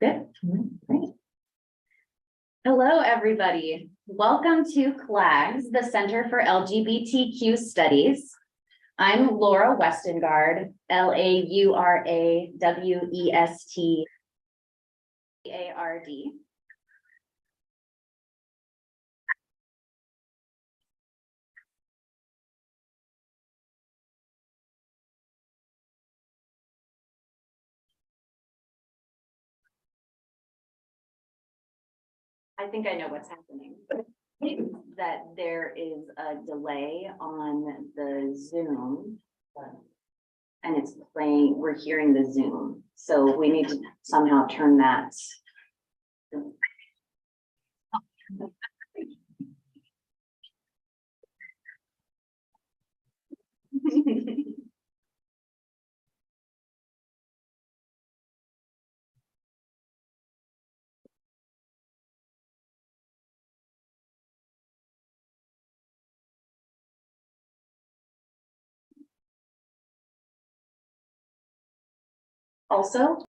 Good. Great. Hello, everybody. Welcome to CLAGS, the Center for LGBTQ Studies. I'm Laura Westengard, LAURAWESTGARD. I think I know what's happening. It's that there is a delay on the Zoom. And it's playing, we're hearing the Zoom. So we need to somehow turn that. Also,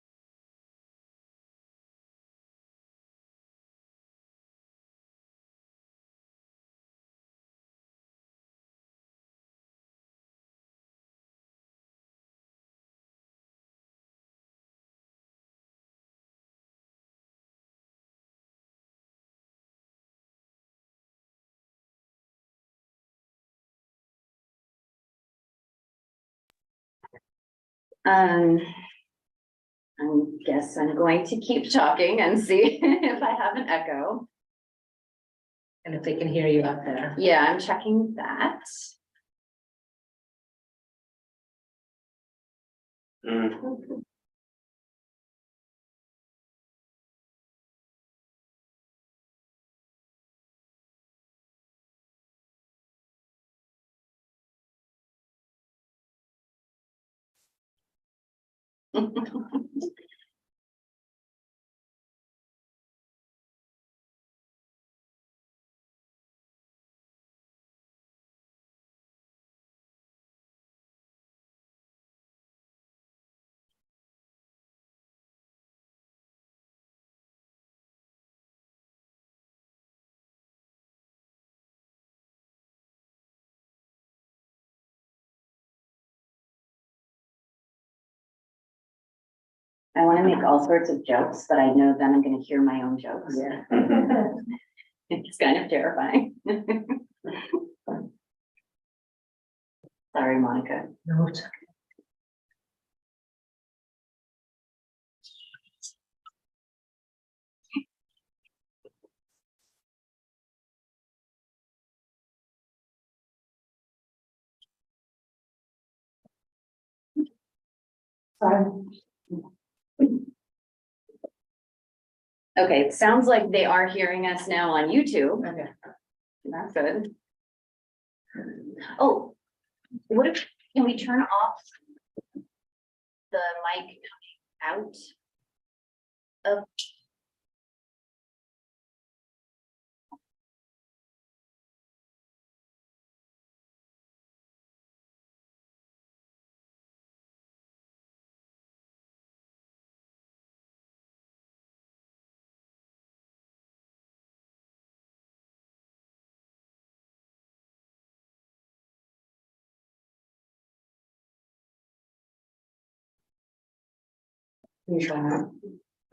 I guess I'm going to keep talking and see if I have an echo. And if they can hear you out there. Yeah, I'm checking that. I want to make all sorts of jokes, but I know then I'm going to hear my own jokes. Yeah. It's kind of terrifying. Sorry, Monica. No, it's okay. Sorry. Okay, it sounds like they are hearing us now on YouTube. Okay. That's good. Oh, what if, can we turn off the mic out of?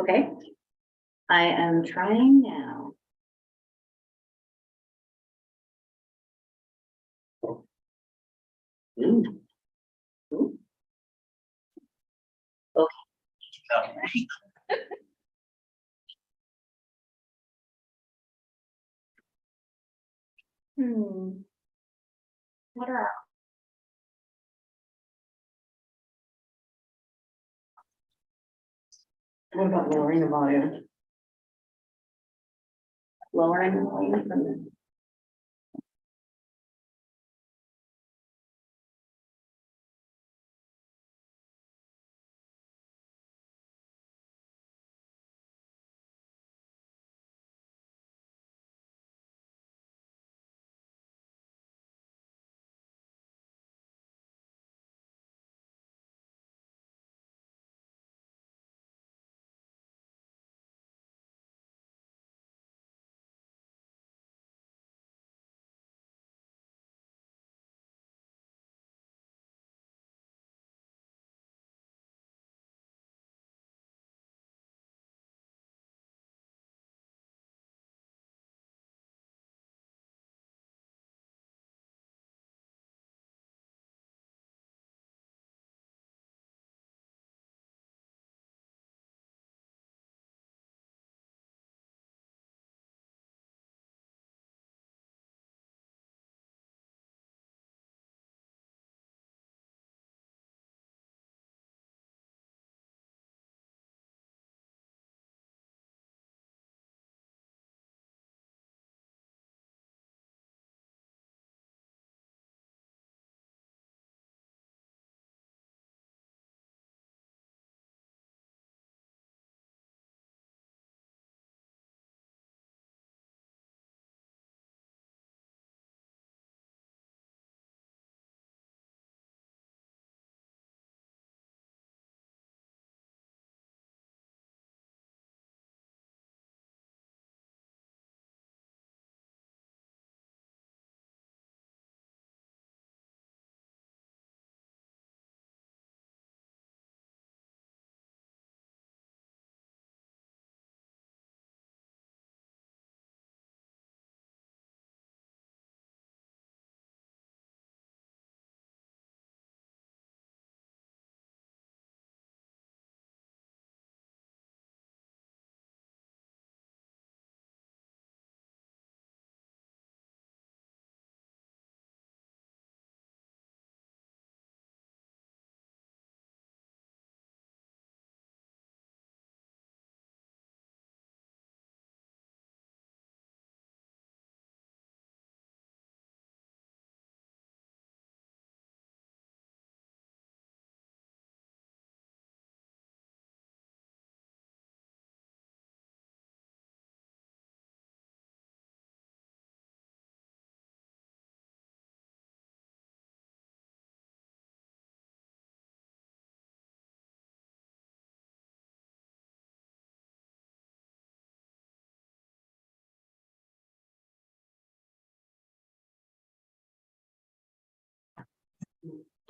Okay, I am trying now. Ooh. Ooh. Okay. What are What about lowering the volume? lowering the volume from the?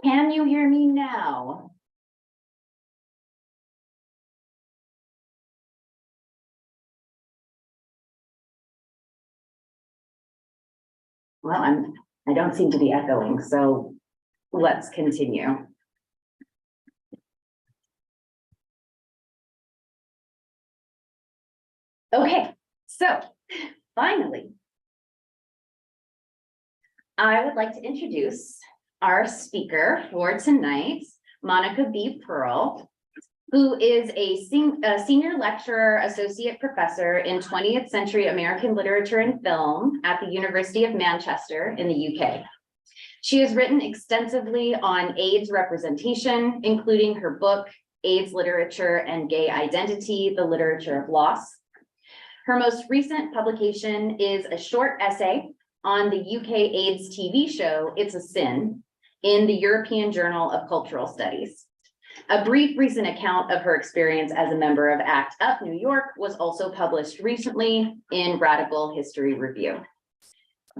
Can you hear me now? Well, I don't seem to be echoing, so let's continue. Okay, so finally, I would like to introduce our speaker for tonight, Monica B. Pearl, who is a senior lecturer, associate professor in 20th century American literature and film at the University of Manchester in the UK. She has written extensively on AIDS representation, including her book, AIDS Literature and Gay Identity, The Literature of Loss. Her most recent publication is a short essay on the UK AIDS TV show, It's a Sin, in the European Journal of Cultural Studies. A brief recent account of her experience as a member of ACT UP New York was also published recently in Radical History Review.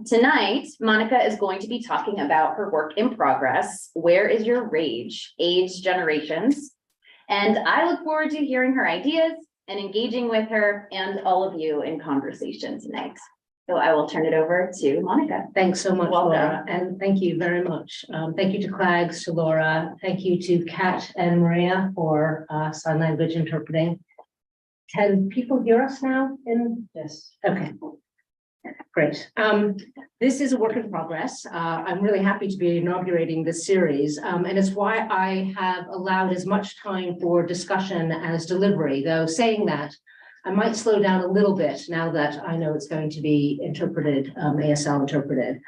Tonight, Monica is going to be talking about her work in progress, Where is Your Rage? AIDS Generations. And I look forward to hearing her ideas and engaging with her and all of you in conversation tonight. So I will turn it over to Monica. Thanks so much, Welcome. Laura, and thank you very much. Thank you to Clags, to Laura. Thank you to Kat and Maria for sign language interpreting. Can people hear us now? Yes. Okay. Great. This is a work in progress. I'm really happy to be inaugurating this series, and it's why I have allowed as much time for discussion as delivery, though saying that, I might slow down a little bit now that I know it's going to be interpreted, ASL interpreted.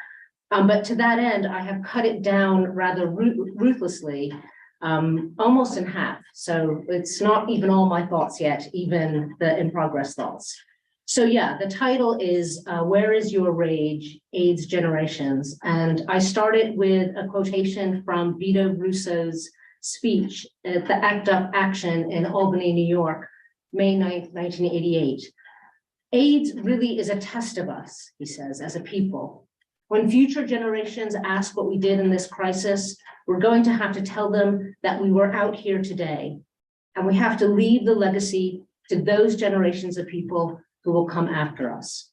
But to that end, I have cut it down rather ruthlessly, almost in half. So it's not even all my thoughts yet, even the in progress thoughts. So yeah, the title is Where is Your Rage? AIDS Generations. And I started with a quotation from Vito Russo's speech at the ACT UP Action in Albany, New York, May 9th, 1988. AIDS really is a test of us, he says, as a people. When future generations ask what we did in this crisis, we're going to have to tell them that we were out here today. And we have to leave the legacy to those generations of people who will come after us.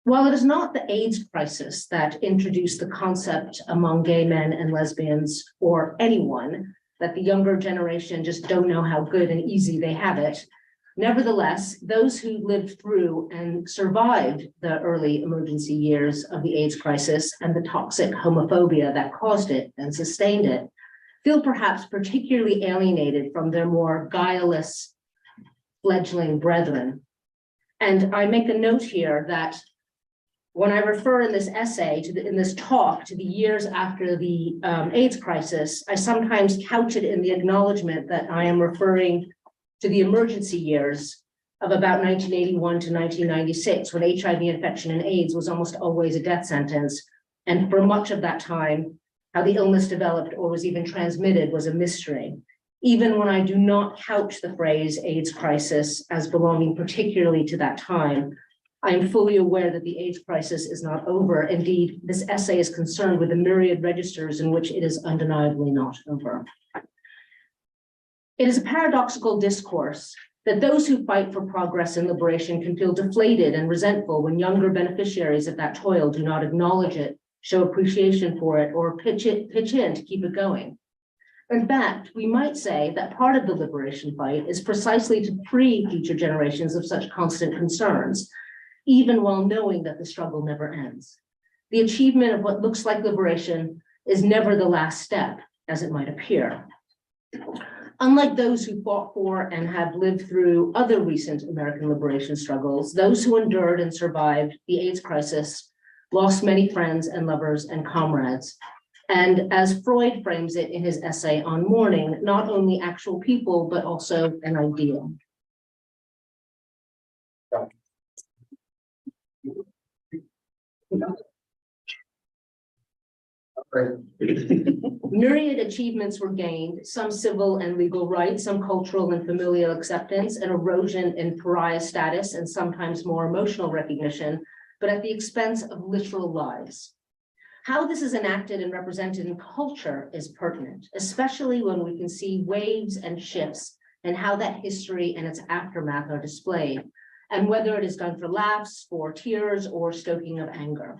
While it is not the AIDS crisis that introduced the concept among gay men and lesbians or anyone that the younger generation just don't know how good and easy they have it, nevertheless, those who lived through and survived the early emergency years of the AIDS crisis and the toxic homophobia that caused it and sustained it, feel perhaps particularly alienated from their more guileless fledgling brethren. And I make a note here that when I refer in this essay in this talk to the years after the AIDS crisis, I sometimes couch it in the acknowledgement that I am referring to the emergency years of about 1981 to 1996, when HIV infection and AIDS was almost always a death sentence. And for much of that time, how the illness developed or was even transmitted was a mystery. Even when I do not couch the phrase AIDS crisis as belonging particularly to that time, I am fully aware that the AIDS crisis is not over. Indeed, this essay is concerned with the myriad registers in which it is undeniably not over. It is a paradoxical discourse that those who fight for progress and liberation can feel deflated and resentful when younger beneficiaries of that toil do not acknowledge it, show appreciation for it, or pitch in to keep it going. In fact, we might say that part of the liberation fight is precisely to free future generations of such constant concerns, even while knowing that the struggle never ends. The achievement of what looks like liberation is never the last step, as it might appear. Unlike those who fought for and have lived through other recent American liberation struggles, those who endured and survived the AIDS crisis lost many friends and lovers and comrades. And as Freud frames it in his essay on mourning, not only actual people, but also an ideal. Myriad achievements were gained, some civil and legal rights, some cultural and familial acceptance, an erosion in pariah status, and sometimes more emotional recognition, but at the expense of literal lives. How this is enacted and represented in culture is pertinent, especially when we can see waves and shifts and how that history and its aftermath are displayed, and whether it is done for laughs, for tears, or stoking of anger.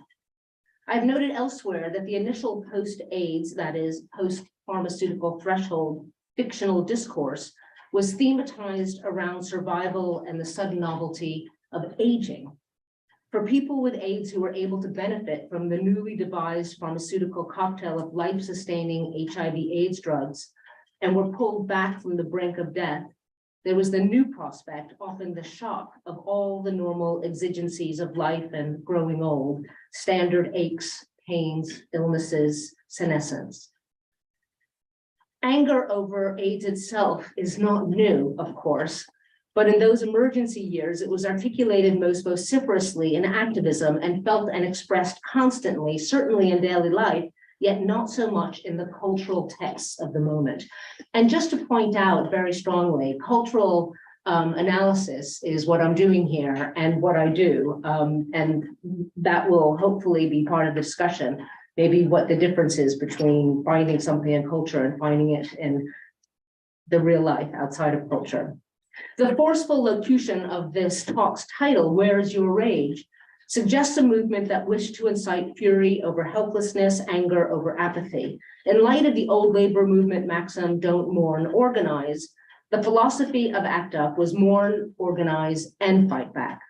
I've noted elsewhere that the initial post-AIDS, that is, post-pharmaceutical threshold fictional discourse, was thematized around survival and the sudden novelty of aging. For people with AIDS who were able to benefit from the newly devised pharmaceutical cocktail of life-sustaining HIV/AIDS drugs and were pulled back from the brink of death, there was the new prospect, often the shock of all the normal exigencies of life and growing old, standard aches, pains, illnesses, senescence. Anger over AIDS itself is not new, of course, but in those emergency years, it was articulated most vociferously in activism and felt and expressed constantly, certainly in daily life, yet not so much in the cultural texts of the moment. And just to point out very strongly, cultural analysis is what I'm doing here and what I do, and that will hopefully be part of the discussion, maybe what the difference is between finding something in culture and finding it in the real life outside of culture. The forceful locution of this talk's title, "Where is Your Rage?" suggests a movement that wished to incite fury over helplessness, anger over apathy. In light of the old labor movement maxim, "Don't mourn, organize," the philosophy of ACT UP was mourn, organize, and fight back.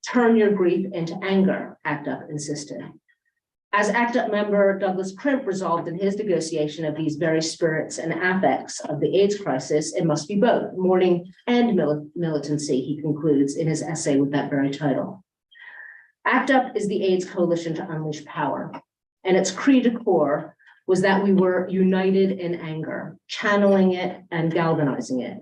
Turn your grief into anger, ACT UP insisted. As ACT UP member Douglas Crimp resolved in his negotiation of these very spirits and affects of the AIDS crisis, it must be both mourning and militancy, he concludes in his essay with that very title. ACT UP is the AIDS coalition to unleash power, and its cri de coeur was that we were united in anger, channeling it and galvanizing it.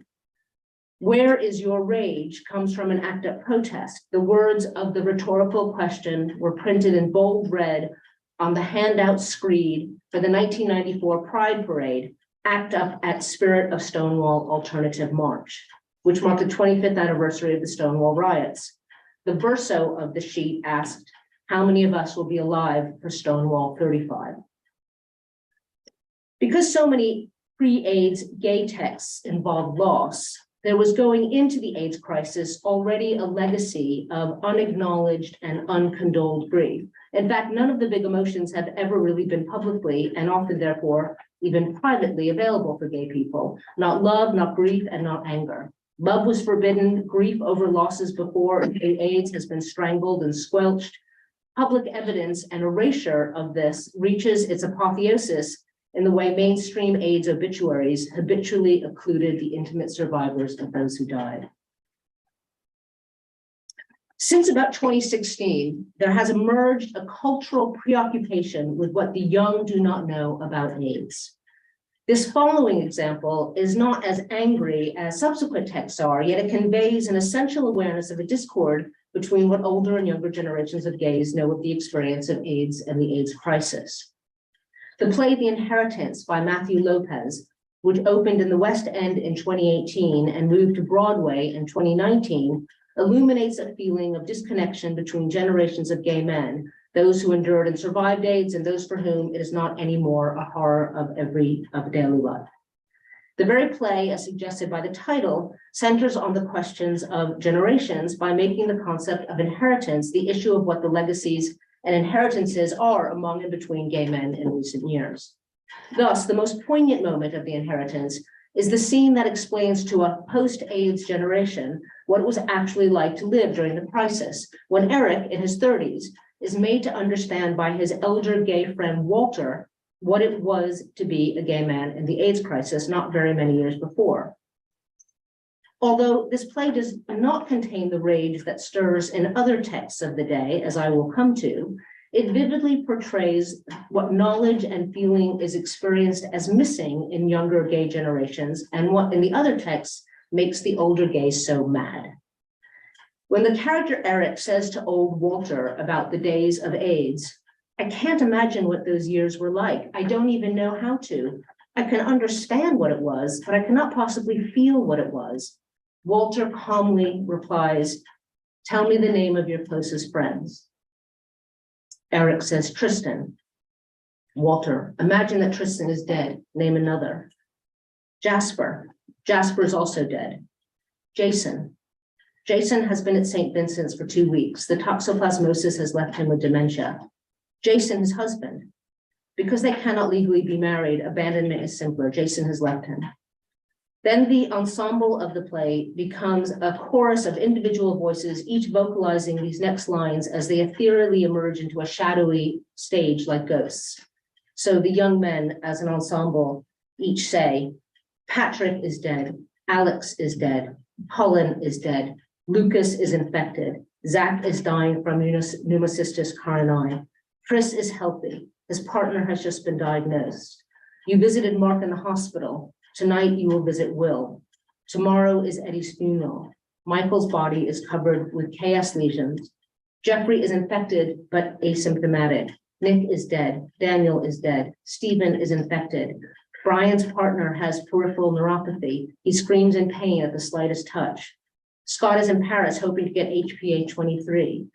"Where is your rage?" comes from an ACT UP protest. The words of the rhetorical question were printed in bold red on the handout screed for the 1994 Pride Parade, ACT UP at Spirit of Stonewall Alternative March, which marked the 25th anniversary of the Stonewall riots. The verso of the sheet asked, "How many of us will be alive for Stonewall 35? Because so many pre-AIDS gay texts involved loss, there was going into the AIDS crisis already a legacy of unacknowledged and uncondoled grief. In fact, none of the big emotions have ever really been publicly and often therefore even privately available for gay people. Not love, not grief, and not anger. Love was forbidden, grief over losses before AIDS has been strangled and squelched. Public evidence and erasure of this reaches its apotheosis in the way mainstream AIDS obituaries habitually occluded the intimate survivors of those who died. Since about 2016, there has emerged a cultural preoccupation with what the young do not know about AIDS. This following example is not as angry as subsequent texts are, yet it conveys an essential awareness of a discord between what older and younger generations of gays know of the experience of AIDS and the AIDS crisis. The play The Inheritance by Matthew Lopez, which opened in the West End in 2018 and moved to Broadway in 2019, illuminates a feeling of disconnection between generations of gay men, those who endured and survived AIDS and those for whom it is not anymore a horror of daily life. The very play, as suggested by the title, centers on the questions of generations by making the concept of inheritance the issue of what the legacies and inheritances are among and between gay men in recent years. Thus, the most poignant moment of The Inheritance is the scene that explains to a post-AIDS generation what it was actually like to live during the crisis, when Eric, in his 30s, is made to understand by his elder gay friend Walter what it was to be a gay man in the AIDS crisis not very many years before. Although this play does not contain the rage that stirs in other texts of the day, as I will come to, it vividly portrays what knowledge and feeling is experienced as missing in younger gay generations and what in the other texts makes the older gays so mad. When the character Eric says to old Walter about the days of AIDS, "I can't imagine what those years were like. I don't even know how to. I can understand what it was, but I cannot possibly feel what it was." Walter calmly replies, "Tell me the name of your closest friends." Eric says, "Tristan." Walter, imagine that Tristan is dead. Name another. Jasper is also dead. Jason has been at St. Vincent's for 2 weeks. The toxoplasmosis has left him with dementia. Jason, his husband, because they cannot legally be married, abandonment is simpler. Jason has left him. Then the ensemble of the play becomes a chorus of individual voices, each vocalizing these next lines as they ethereally emerge into a shadowy stage like ghosts. So the young men as an ensemble each say, Patrick is dead, Alex is dead, Cullen is dead, Lucas is infected, Zach is dying from pneumocystis carinii, Chris is healthy, his partner has just been diagnosed. You visited Mark in the hospital. Tonight you will visit Will. Tomorrow is Eddie's funeral. Michael's body is covered with KS lesions. Jeffrey is infected but asymptomatic. Nick is dead. Daniel is dead. Stephen is infected. Brian's partner has peripheral neuropathy. He screams in pain at the slightest touch. Scott is in Paris hoping to get HPA 23.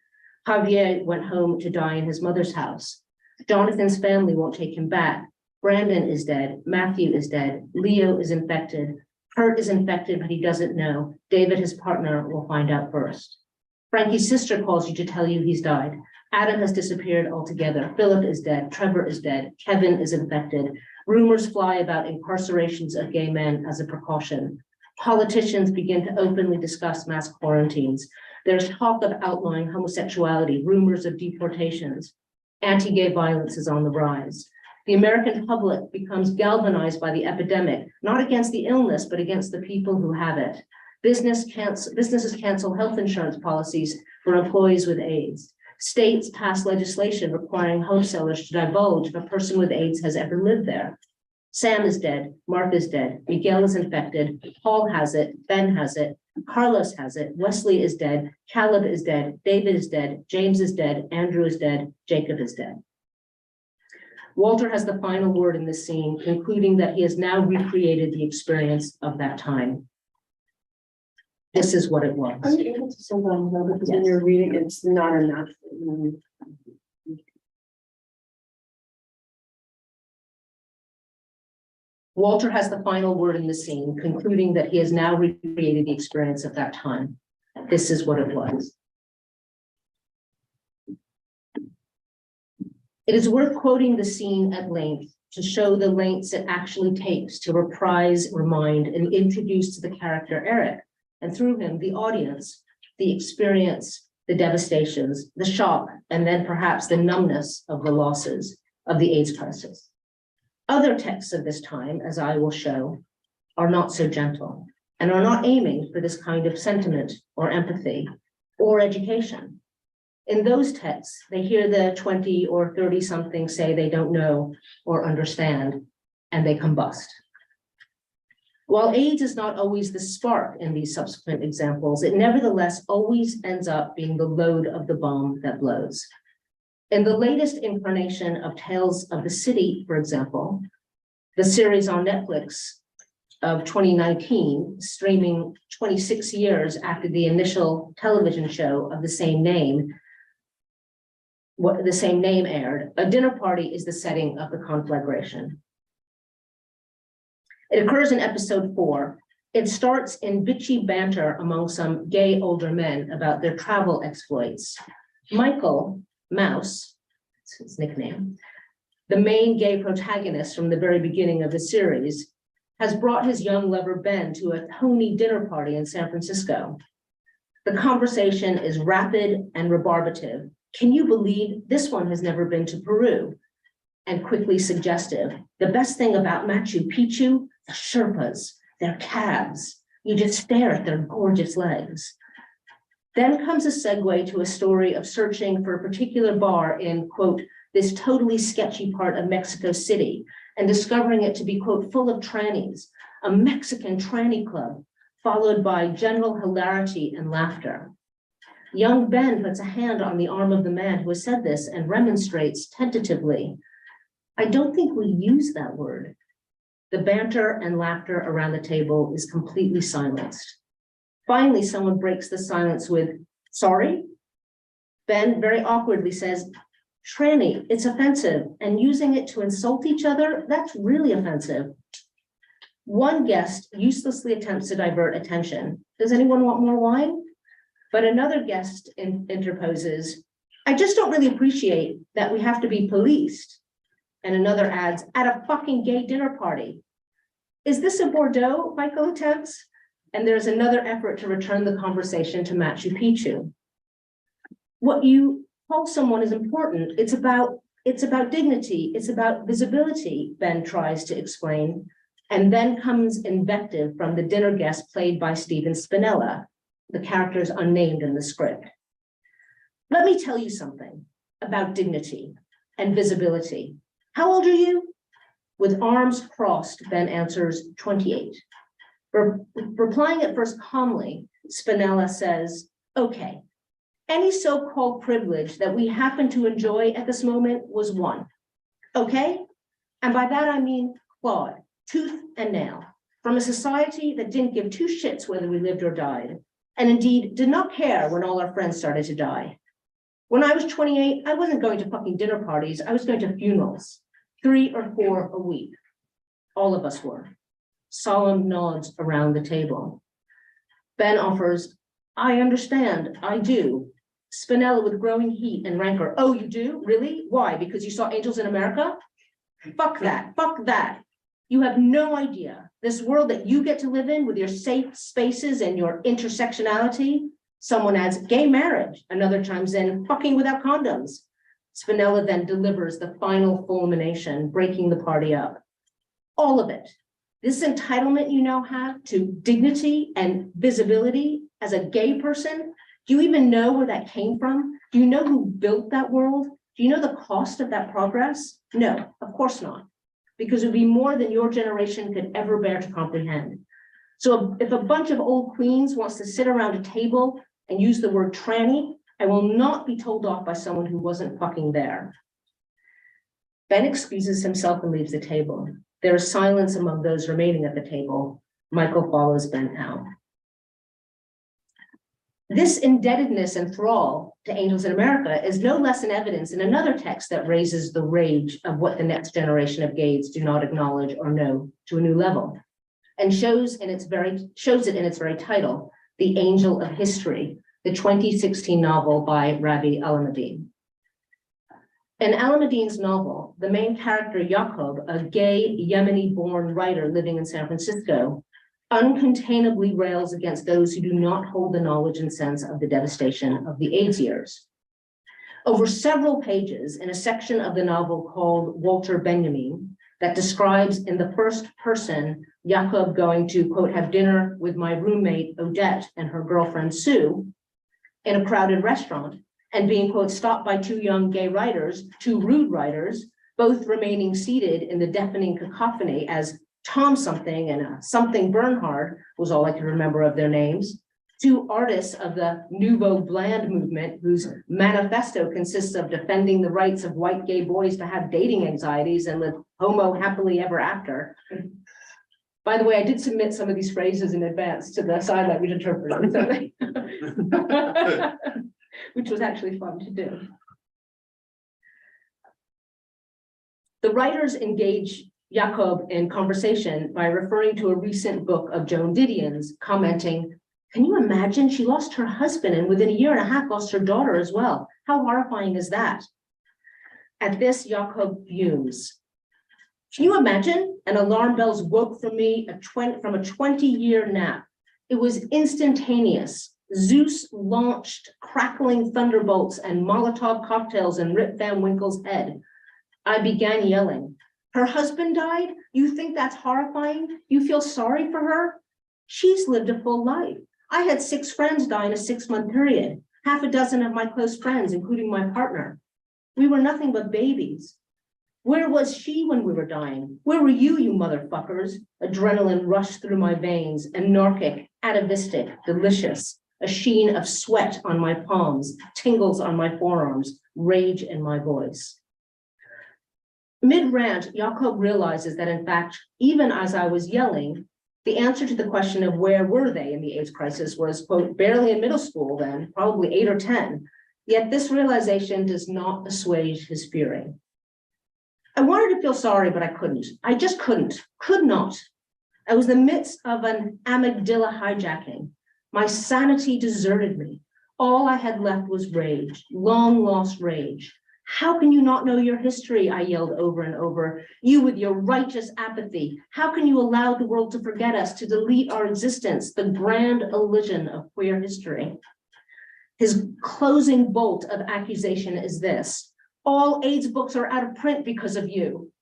Javier went home to die in his mother's house. Jonathan's family won't take him back. Brandon is dead. Matthew is dead. Leo is infected. Kurt is infected, but he doesn't know. David, his partner, will find out first. Frankie's sister calls you to tell you he's died. Adam has disappeared altogether. Philip is dead. Trevor is dead. Kevin is infected. Rumors fly about incarcerations of gay men as a precaution. Politicians begin to openly discuss mass quarantines. There's talk of outlawing homosexuality, rumors of deportations. Anti-gay violence is on the rise. The American public becomes galvanized by the epidemic, not against the illness, but against the people who have it. Businesses cancel health insurance policies for employees with AIDS. States pass legislation requiring wholesalers to divulge if a person with AIDS has ever lived there. Sam is dead, Mark is dead, Miguel is infected, Paul has it, Ben has it, Carlos has it, Wesley is dead, Caleb is dead, David is dead, James is dead, Andrew is dead, Jacob is dead. Walter has the final word in this scene, concluding that he has now recreated the experience of that time. This is what it was. Are you able to slow down though, because when Yes. you're reading, it's not enough. Walter has the final word in the scene, concluding that he has now recreated the experience of that time. This is what it was. It is worth quoting the scene at length to show the lengths it actually takes to reprise, remind, and introduce to the character Eric, and through him, the audience, the experience, the devastations, the shock, and then perhaps the numbness of the losses of the AIDS crisis. Other texts of this time, as I will show, are not so gentle and are not aiming for this kind of sentiment or empathy or education. In those texts, they hear the 20 or 30 something say they don't know or understand, and they combust. While AIDS is not always the spark in these subsequent examples, it nevertheless always ends up being the load of the bomb that blows. In the latest incarnation of Tales of the City, for example, the series on Netflix of 2019, streaming 26 years after the initial television show of the same name aired, a dinner party is the setting of the conflagration. It occurs in episode 4. It starts in bitchy banter among some gay older men about their travel exploits. Michael Mouse, that's his nickname, the main gay protagonist from the very beginning of the series, has brought his young lover Ben to a Tony dinner party in San Francisco. The conversation is rapid and rebarbative. Can you believe this one has never been to Peru? And quickly suggestive. The best thing about Machu Picchu, the Sherpas, their calves. You just stare at their gorgeous legs. Then comes a segue to a story of searching for a particular bar in, quote, this totally sketchy part of Mexico City, and discovering it to be, quote, full of trannies, a Mexican tranny club, followed by general hilarity and laughter. Young Ben puts a hand on the arm of the man who has said this and remonstrates tentatively. I don't think we use that word. The banter and laughter around the table is completely silenced. Finally, someone breaks the silence with, sorry? Ben very awkwardly says, tranny, it's offensive, and using it to insult each other, that's really offensive. One guest uselessly attempts to divert attention. Does anyone want more wine? But another guest interposes, I just don't really appreciate that we have to be policed. And another adds, at a fucking gay dinner party. Is this a Bordeaux? Michael attempts. And there's another effort to return the conversation to Machu Picchu. What you call someone is important. It's about dignity. It's about visibility, Ben tries to explain. And then comes invective from the dinner guest played by Stephen Spinella. The character is unnamed in the script. Let me tell you something about dignity and visibility. How old are you? With arms crossed, Ben answers 28. Replying at first calmly, Spinella says, okay, any so-called privilege that we happen to enjoy at this moment was one. Okay? And by that I mean clawed, tooth and nail, from a society that didn't give two shits whether we lived or died, and indeed did not care when all our friends started to die. When I was 28, I wasn't going to fucking dinner parties, I was going to funerals, 3 or 4 a week. All of us were. Solemn nods around the table. Ben offers, I understand, I do. Spinella with growing heat and rancor, oh, you do? Really? Why? Because you saw Angels in America? Fuck that, fuck that. You have no idea. This world that you get to live in with your safe spaces and your intersectionality. Someone adds gay marriage, another chimes in fucking without condoms. Spinella then delivers the final fulmination, breaking the party up. All of it. This entitlement you now have to dignity and visibility as a gay person, do you even know where that came from? Do you know who built that world? Do you know the cost of that progress? No, of course not, because it would be more than your generation could ever bear to comprehend. So if a bunch of old queens wants to sit around a table and use the word tranny, I will not be told off by someone who wasn't fucking there. Ben excuses himself and leaves the table. There is silence among those remaining at the table. Michael follows Ben out. This indebtedness and thrall to Angels in America is no less an evidence in another text that raises the rage of what the next generation of gays do not acknowledge or know to a new level, and shows it in its very title, The Angel of History, the 2016 novel by Ravi Alameddine. In Alameddine's novel, the main character Jacob, a gay Yemeni-born writer living in San Francisco, uncontainably rails against those who do not hold the knowledge and sense of the devastation of the AIDS years. Over several pages in a section of the novel called Walter Benjamin that describes in the first person Jacob going to, quote, have dinner with my roommate Odette and her girlfriend Sue in a crowded restaurant and being, quote, stopped by 2 young gay writers, 2 rude writers, both remaining seated in the deafening cacophony as Tom something and something Bernhard was all I could remember of their names, 2 artists of the Nouveau Bland movement whose manifesto consists of defending the rights of white gay boys to have dating anxieties and live homo happily ever after. By the way, I did submit some of these phrases in advance to the sign language interpreter, which was actually fun to do. The writers engage Jacob in conversation by referring to a recent book of Joan Didion's, commenting, can you imagine she lost her husband and within a year and a half lost her daughter as well? How horrifying is that? At this, Jacob fumes. Can you imagine? And alarm bells woke from me from a 20-year nap. It was instantaneous. Zeus launched crackling thunderbolts and Molotov cocktails in Rip Van Winkle's head. I began yelling. Her husband died? You think that's horrifying? You feel sorry for her? She's lived a full life. I had 6 friends die in a 6-month period, half a dozen of my close friends, including my partner. We were nothing but babies. Where was she when we were dying? Where were you motherfuckers? Adrenaline rushed through my veins, anarchic, atavistic, delicious, a sheen of sweat on my palms, tingles on my forearms, rage in my voice. Mid-rant, Jacob realizes that in fact, even as I was yelling, the answer to the question of where were they in the AIDS crisis was, quote, barely in middle school then, probably 8 or 10. Yet this realization does not assuage his fury. I wanted to feel sorry, but I couldn't. I just could not. I was in the midst of an amygdala hijacking. My sanity deserted me. All I had left was rage, long lost rage. How can you not know your history? I yelled over and over. You with your righteous apathy. How can you allow the world to forget us, to delete our existence, the grand elision of queer history? His closing bolt of accusation is this: all AIDS books are out of print because of you.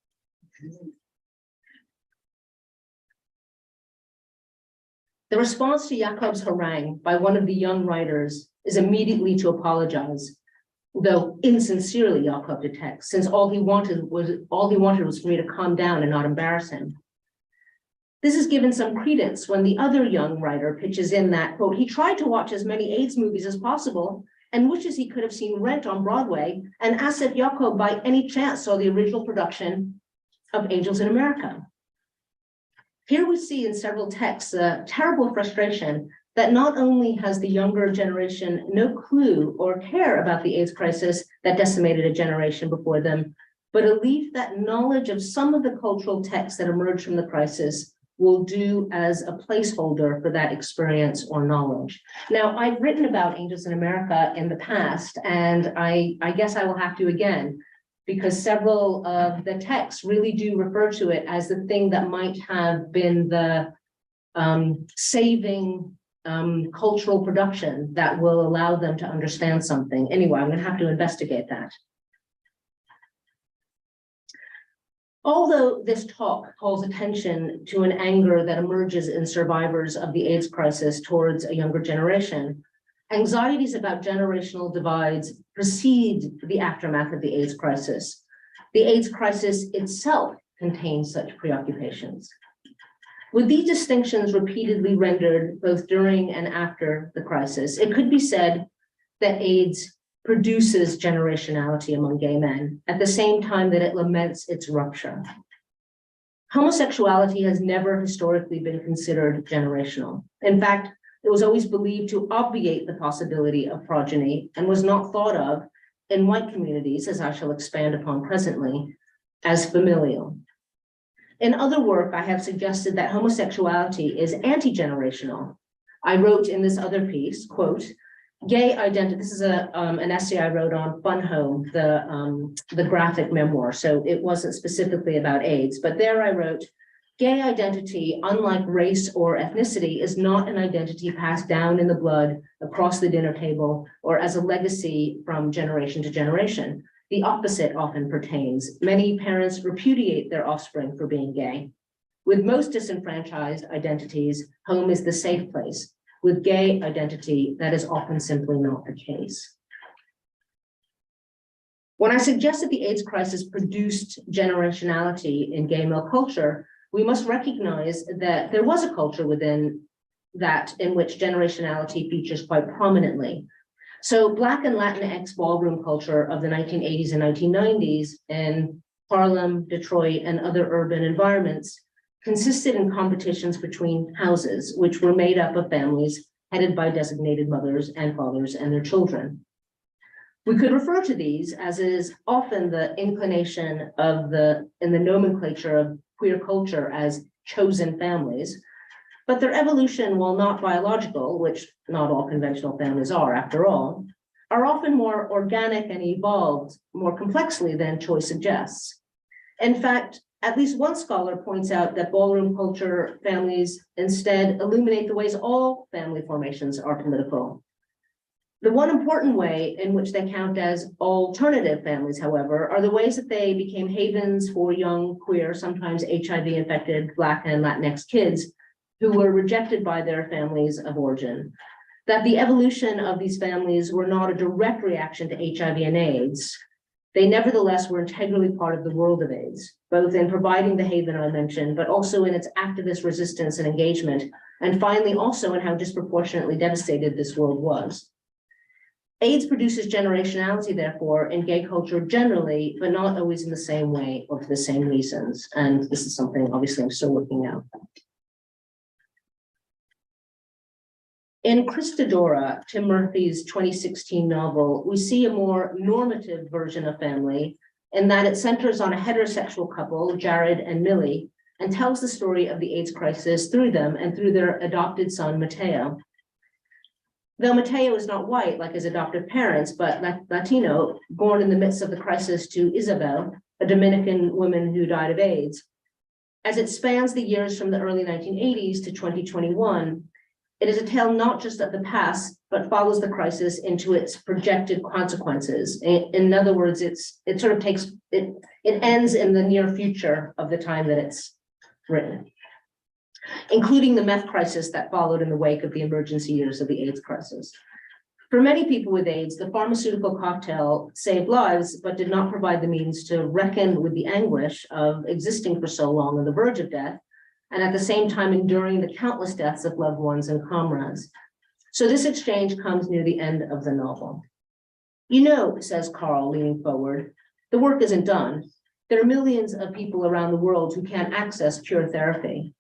The response to Jacob's harangue by one of the young writers is immediately to apologize, though insincerely, Jacob detects, since all he wanted was for me to calm down and not embarrass him. This is given some credence when the other young writer pitches in that, quote, he tried to watch as many AIDS movies as possible and wishes he could have seen Rent on Broadway, and asked if Jacob by any chance saw the original production of Angels in America. Here we see in several texts a terrible frustration that not only has the younger generation no clue or care about the AIDS crisis that decimated a generation before them, but a belief that knowledge of some of the cultural texts that emerged from the crisis will do as a placeholder for that experience or knowledge. Now, I've written about Angels in America in the past, and I guess I will have to again, because several of the texts really do refer to it as the thing that might have been the saving cultural production that will allow them to understand something. Anyway, I'm going to have to investigate that. Although this talk calls attention to an anger that emerges in survivors of the AIDS crisis towards a younger generation, anxieties about generational divides precede the aftermath of the AIDS crisis. The AIDS crisis itself contains such preoccupations. With these distinctions repeatedly rendered both during and after the crisis, it could be said that AIDS produces generationality among gay men at the same time that it laments its rupture. Homosexuality has never historically been considered generational. In fact, it was always believed to obviate the possibility of progeny and was not thought of in white communities, as I shall expand upon presently, as familial. In other work, I have suggested that homosexuality is anti-generational. I wrote in this other piece, quote, gay identity, this is an essay I wrote on Fun Home, the graphic memoir, so it wasn't specifically about AIDS, but there I wrote, gay identity, unlike race or ethnicity, is not an identity passed down in the blood across the dinner table or as a legacy from generation to generation. The opposite often pertains. Many parents repudiate their offspring for being gay. With most disenfranchised identities, home is the safe place. With gay identity, that is often simply not the case. When I suggest that the AIDS crisis produced generationality in gay male culture, we must recognize that there was a culture within that in which generationality features quite prominently. So Black and Latinx ballroom culture of the 1980s and 1990s in Harlem, Detroit, and other urban environments consisted in competitions between houses, which were made up of families headed by designated mothers and fathers and their children. We could refer to these, as is often the inclination of in the nomenclature of queer culture, as chosen families, but their evolution, while not biological, which not all conventional families are after all, are often more organic and evolved more complexly than choice suggests. In fact, at least one scholar points out that ballroom culture families instead illuminate the ways all family formations are political. The one important way in which they count as alternative families, however, are the ways that they became havens for young, queer, sometimes HIV-infected Black and Latinx kids who were rejected by their families of origin. That the evolution of these families were not a direct reaction to HIV and AIDS. They nevertheless were integrally part of the world of AIDS, both in providing the haven I mentioned, but also in its activist resistance and engagement, and finally also in how disproportionately devastated this world was. AIDS produces generationality, therefore, in gay culture generally, but not always in the same way or for the same reasons. And this is something obviously I'm still looking at. In Christodora, Tim Murphy's 2016 novel, we see a more normative version of family in that it centers on a heterosexual couple, Jared and Millie, and tells the story of the AIDS crisis through them and through their adopted son, Mateo. Though Mateo is not white like his adoptive parents, but Latino, born in the midst of the crisis to Isabel, a Dominican woman who died of AIDS. As it spans the years from the early 1980s to 2021, it is a tale not just of the past, but follows the crisis into its projected consequences. In other words, it ends in the near future of the time that it's written, including the meth crisis that followed in the wake of the emergency years of the AIDS crisis. For many people with AIDS, the pharmaceutical cocktail saved lives, but did not provide the means to reckon with the anguish of existing for so long on the verge of death, and at the same time enduring the countless deaths of loved ones and comrades. So this exchange comes near the end of the novel. You know, says Carl, leaning forward, the work isn't done. There are millions of people around the world who can't access pure therapy.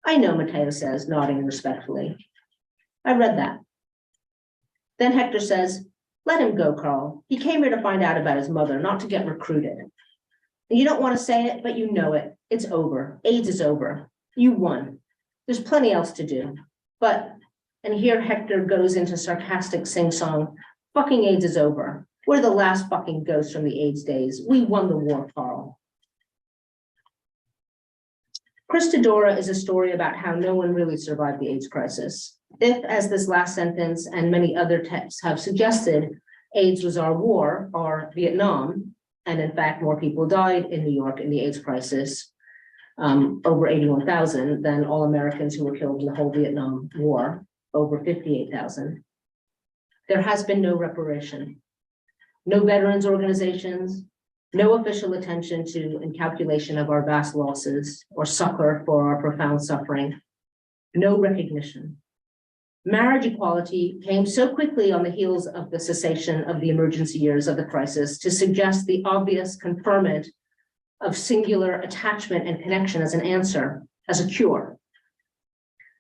I know, Mateo says, nodding respectfully. I read that. Then Hector says, let him go, Carl. He came here to find out about his mother, not to get recruited. And you don't want to say it, but you know it. It's over. AIDS is over. You won. There's plenty else to do. But, and here Hector goes into sarcastic sing-song, fucking AIDS is over. We're the last fucking ghosts from the AIDS days. We won the war, Carl. Christodora is a story about how no one really survived the AIDS crisis. If, as this last sentence and many other texts have suggested, AIDS was our war, our Vietnam, and in fact, more people died in New York in the AIDS crisis, over 81,000 than all Americans who were killed in the whole Vietnam War, over 58,000. There has been no reparation, no veterans organizations, no official attention to and calculation of our vast losses or succor for our profound suffering, no recognition. Marriage equality came so quickly on the heels of the cessation of the emergency years of the crisis to suggest the obvious conferment of singular attachment and connection as an answer, as a cure.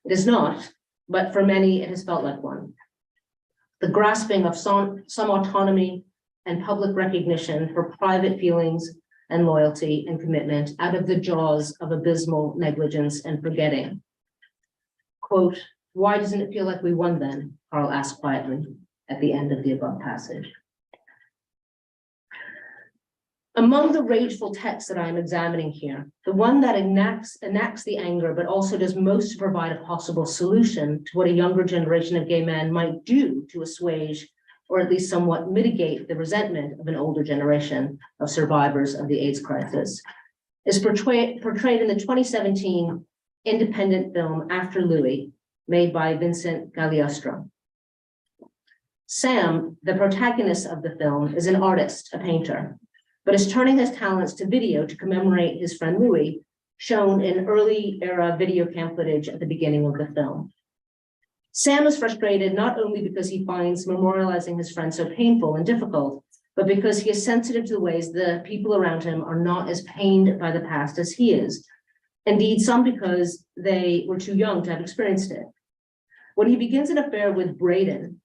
It is not, but for many it has felt like one. The grasping of some autonomy and public recognition for private feelings and loyalty and commitment out of the jaws of abysmal negligence and forgetting. Quote, why doesn't it feel like we won then? Carl asked quietly at the end of the above passage. Among the rageful texts that I'm examining here, the one that enacts the anger, but also does most to provide a possible solution to what a younger generation of gay men might do to assuage or at least somewhat mitigate the resentment of an older generation of survivors of the AIDS crisis, is portrayed in the 2017 independent film After Louis, made by Vincent Gagliostro. Sam, the protagonist of the film, is an artist, a painter, but is turning his talents to video to commemorate his friend Louis, shown in early era video cam footage at the beginning of the film. Sam is frustrated not only because he finds memorializing his friend so painful and difficult, but because he is sensitive to the ways the people around him are not as pained by the past as he is. Indeed, some because they were too young to have experienced it. When he begins an affair with Braden,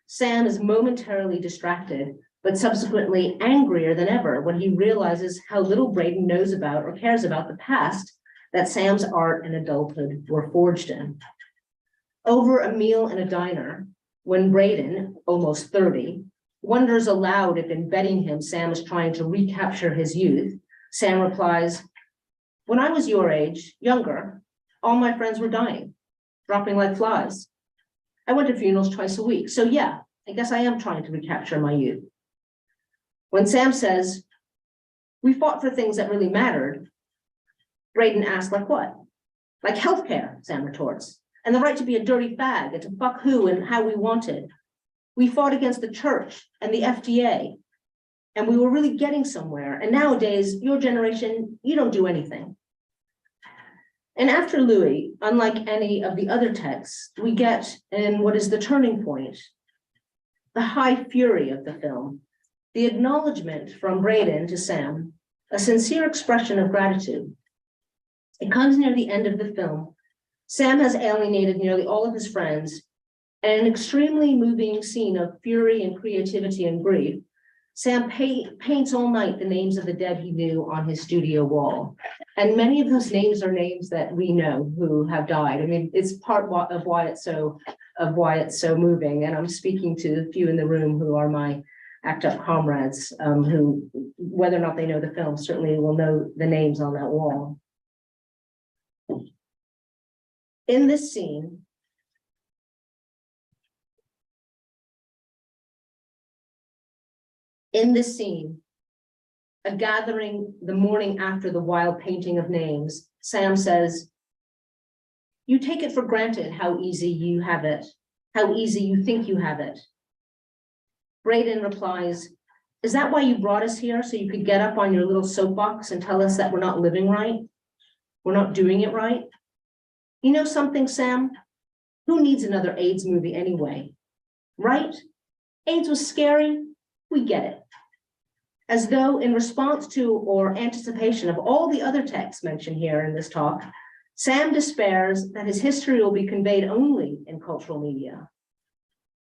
Sam is momentarily distracted, but subsequently angrier than ever when he realizes how little Braden knows about or cares about the past that Sam's art and adulthood were forged in. Over a meal in a diner, when Braden, almost 30, wonders aloud if in betting him Sam is trying to recapture his youth, Sam replies, when I was your age, younger, all my friends were dying, dropping like flies. I went to funerals twice a week, so yeah, I guess I am trying to recapture my youth. When Sam says, we fought for things that really mattered, Braden asks, like what? Like healthcare, Sam retorts, and the right to be a dirty fag and to fuck who and how we wanted. We fought against the church and the FDA, and we were really getting somewhere. And nowadays, your generation, you don't do anything. And After Louis, unlike any of the other texts, we get in what is the turning point, the high fury of the film, the acknowledgement from Braden to Sam, a sincere expression of gratitude. It comes near the end of the film. Sam has alienated nearly all of his friends, And an extremely moving scene of fury and creativity and grief, Sam paints all night the names of the dead he knew on his studio wall. And many of those names are names that we know who have died. I mean, it's part of why it's so moving. And I'm speaking to a few in the room who are my ACT UP comrades, who, whether or not they know the film, certainly will know the names on that wall. In this scene, a gathering the morning after the wild painting of names, Sam says, "You take it for granted how easy you have it, how easy you think you have it." Braden replies, "Is that why you brought us here? So you could get up on your little soapbox and tell us that we're not living right? We're not doing it right? You know something, Sam? Who needs another AIDS movie anyway? Right? AIDS was scary. We get it." As though in response to or anticipation of all the other texts mentioned here in this talk, Sam despairs that his history will be conveyed only in cultural media.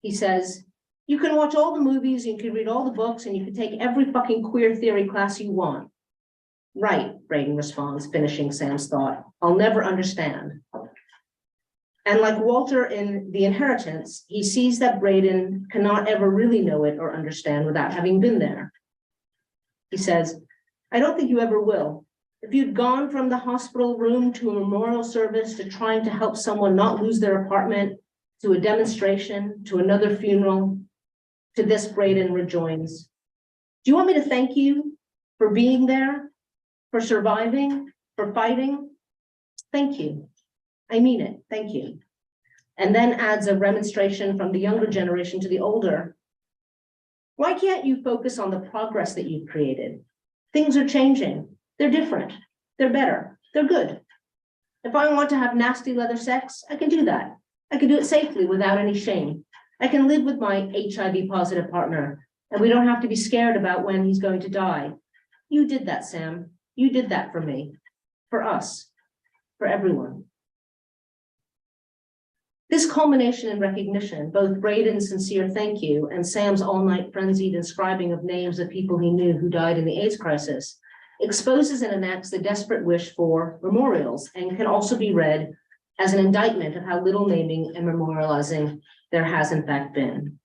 He says, "You can watch all the movies, you can read all the books, and you can take every fucking queer theory class you want." "Right," Braden responds, finishing Sam's thought. "I'll never understand." And like Walter in The Inheritance, he sees that Braden cannot ever really know it or understand without having been there. He says, "I don't think you ever will. If you'd gone from the hospital room to a memorial service to trying to help someone not lose their apartment, to a demonstration, to another funeral, to this," Braden rejoins, "do you want me to thank you for being there, for surviving, for fighting? Thank you. I mean it. Thank you." And then adds a remonstration from the younger generation to the older. "Why can't you focus on the progress that you've created? Things are changing. They're different. They're better. They're good. If I want to have nasty leather sex, I can do that. I can do it safely without any shame. I can live with my HIV positive partner, and we don't have to be scared about when he's going to die. You did that, Sam. You did that for me, for us, for everyone." This culmination and recognition, both Braden's sincere thank you and Sam's all-night frenzied inscribing of names of people he knew who died in the AIDS crisis, exposes and enacts the desperate wish for memorials, and can also be read as an indictment of how little naming and memorializing there has in fact been.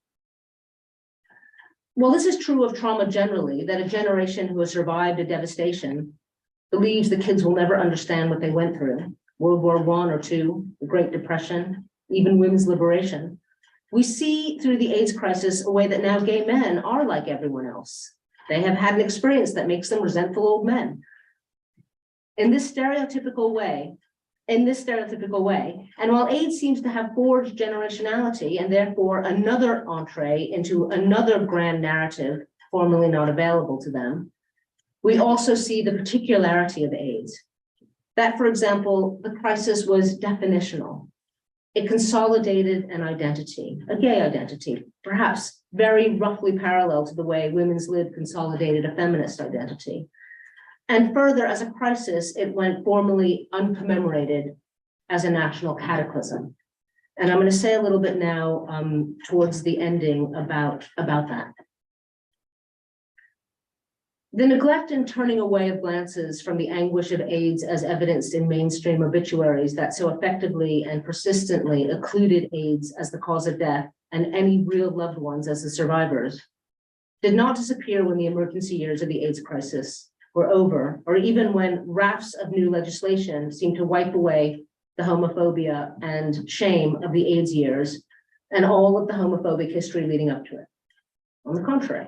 Well, this is true of trauma generally, that a generation who has survived a devastation believes the kids will never understand what they went through. World War I or II, the Great Depression, even women's liberation. We see through the AIDS crisis a way that now gay men are like everyone else. They have had an experience that makes them resentful old men. In this stereotypical way, and while AIDS seems to have forged generationality and therefore another entree into another grand narrative formerly not available to them, we also see the particularity of AIDS. That, for example, the crisis was definitional. It consolidated an identity, a gay identity, perhaps very roughly parallel to the way women's lib consolidated a feminist identity. And further, as a crisis, it went formally uncommemorated as a national cataclysm. And I'm going to say a little bit now towards the ending about that. The neglect and turning away of glances from the anguish of AIDS as evidenced in mainstream obituaries that so effectively and persistently occluded AIDS as the cause of death and any real loved ones as the survivors did not disappear when the emergency years of the AIDS crisis were over, or even when rafts of new legislation seemed to wipe away the homophobia and shame of the AIDS years and all of the homophobic history leading up to it. On the contrary,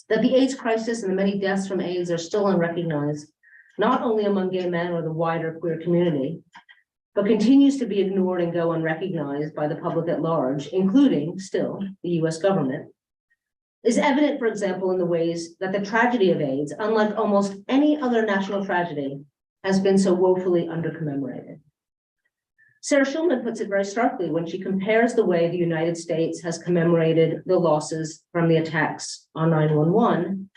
that the AIDS crisis and the many deaths from AIDS are still unrecognized, not only among gay men or the wider queer community, but continues to be ignored and go unrecognized by the public at large, including still the US government, is evident, for example, in the ways that the tragedy of AIDS, unlike almost any other national tragedy, has been so woefully under-commemorated. Sarah Schulman puts it very starkly when she compares the way the United States has commemorated the losses from the attacks on 9/11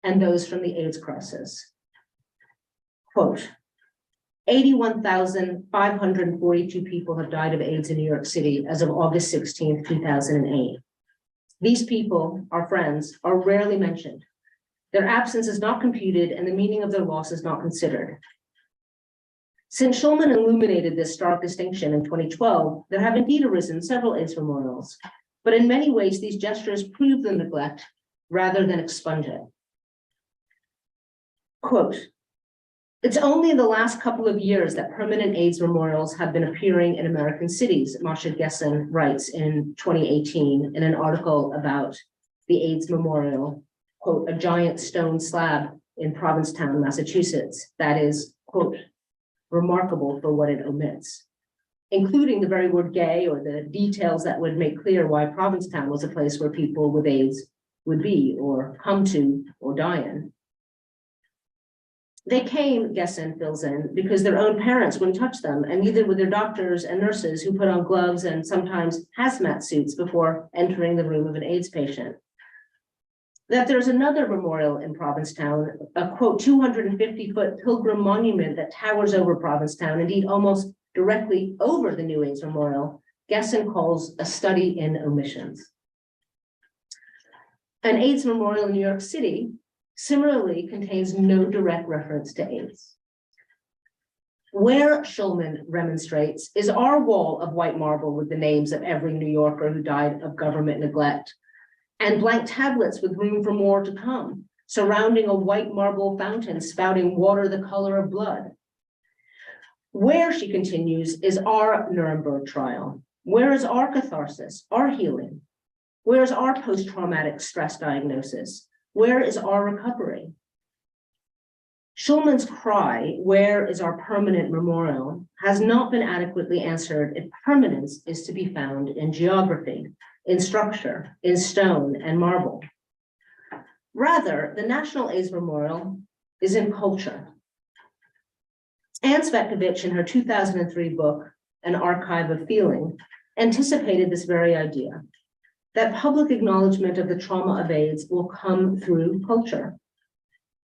and those from the AIDS crisis. Quote, 81,542 people have died of AIDS in New York City as of August 16th, 2008. These people, our friends, are rarely mentioned. Their absence is not computed and the meaning of their loss is not considered. Since Shulman illuminated this stark distinction in 2012, there have indeed arisen several AIDS memorials, but in many ways, these gestures prove the neglect rather than expunge it. Quote, "It's only in the last couple of years that permanent AIDS memorials have been appearing in American cities," Masha Gessen writes in 2018 in an article about the AIDS memorial, quote, "A giant stone slab in Provincetown, Massachusetts, that is, quote, remarkable for what it omits," including the very word gay or the details that would make clear why Provincetown was a place where people with AIDS would be or come to or die in. They came, Gessen fills in, because their own parents wouldn't touch them, and neither would their doctors and nurses who put on gloves and sometimes hazmat suits before entering the room of an AIDS patient. That there's another memorial in Provincetown, a quote, 250-foot pilgrim monument that towers over Provincetown, indeed almost directly over the new AIDS memorial, Gessen calls a study in omissions. An AIDS memorial in New York City similarly contains no direct reference to AIDS. Where Shulman remonstrates is our wall of white marble with the names of every New Yorker who died of government neglect, and blank tablets with room for more to come, surrounding a white marble fountain spouting water the color of blood. Where, she continues, is our Nuremberg trial? Where is our catharsis, our healing? Where is our post-traumatic stress diagnosis? Where is our recovery? Shulman's cry, "Where is our permanent memorial?" has not been adequately answered if permanence is to be found in geography, in structure, in stone and marble. Rather, the National AIDS Memorial is in culture. Anne Cvetkovich, in her 2003 book, An Archive of Feeling, anticipated this very idea, that public acknowledgement of the trauma of AIDS will come through culture.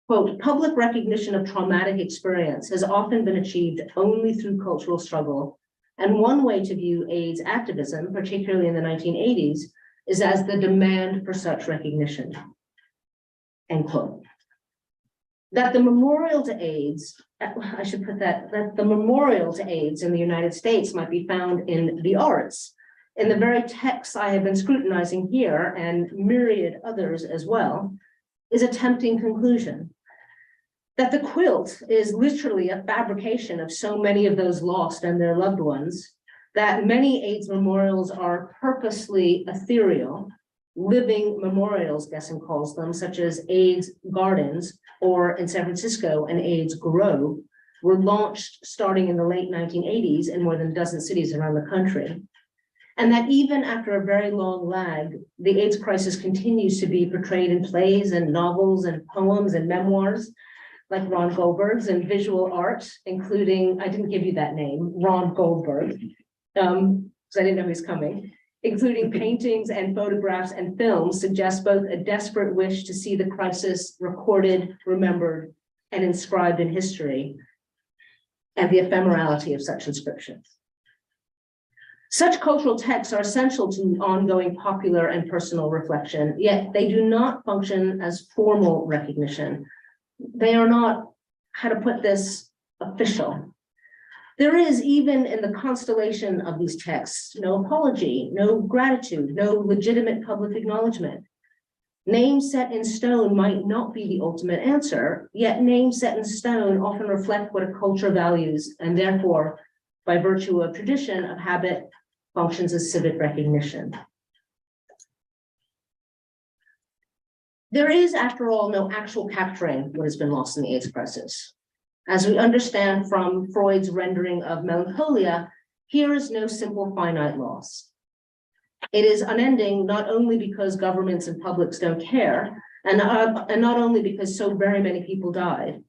Quote, "Public recognition of traumatic experience has often been achieved only through cultural struggle, and one way to view AIDS activism, particularly in the 1980s, is as the demand for such recognition." End quote. That the memorial to AIDS, I should put that the memorial to AIDS in the United States might be found in the arts, in the very texts I have been scrutinizing here and myriad others as well, is a tempting conclusion. That the quilt is literally a fabrication of so many of those lost and their loved ones, that many AIDS memorials are purposely ethereal, living memorials, Gessen calls them, such as AIDS Gardens, or in San Francisco, an AIDS Grove, were launched starting in the late 1980s in more than a dozen cities around the country. And that even after a very long lag, the AIDS crisis continues to be portrayed in plays and novels and poems and memoirs, like Ron Goldberg's, and visual art, including, I didn't give you that name, Ron Goldberg, because I didn't know he was coming, including paintings and photographs and films, suggest both a desperate wish to see the crisis recorded, remembered, and inscribed in history, and the ephemerality of such inscriptions. Such cultural texts are essential to ongoing popular and personal reflection, yet they do not function as formal recognition. They are not, how to put this, official. There is, even in the constellation of these texts, no apology, no gratitude, no legitimate public acknowledgement. Names set in stone might not be the ultimate answer, yet names set in stone often reflect what a culture values, and therefore, by virtue of tradition, of habit, functions as civic recognition. There is, after all, no actual capturing what has been lost in the AIDS crisis. As we understand from Freud's rendering of melancholia, here is no simple finite loss. It is unending, not only because governments and publics don't care, and not only because so very many people died.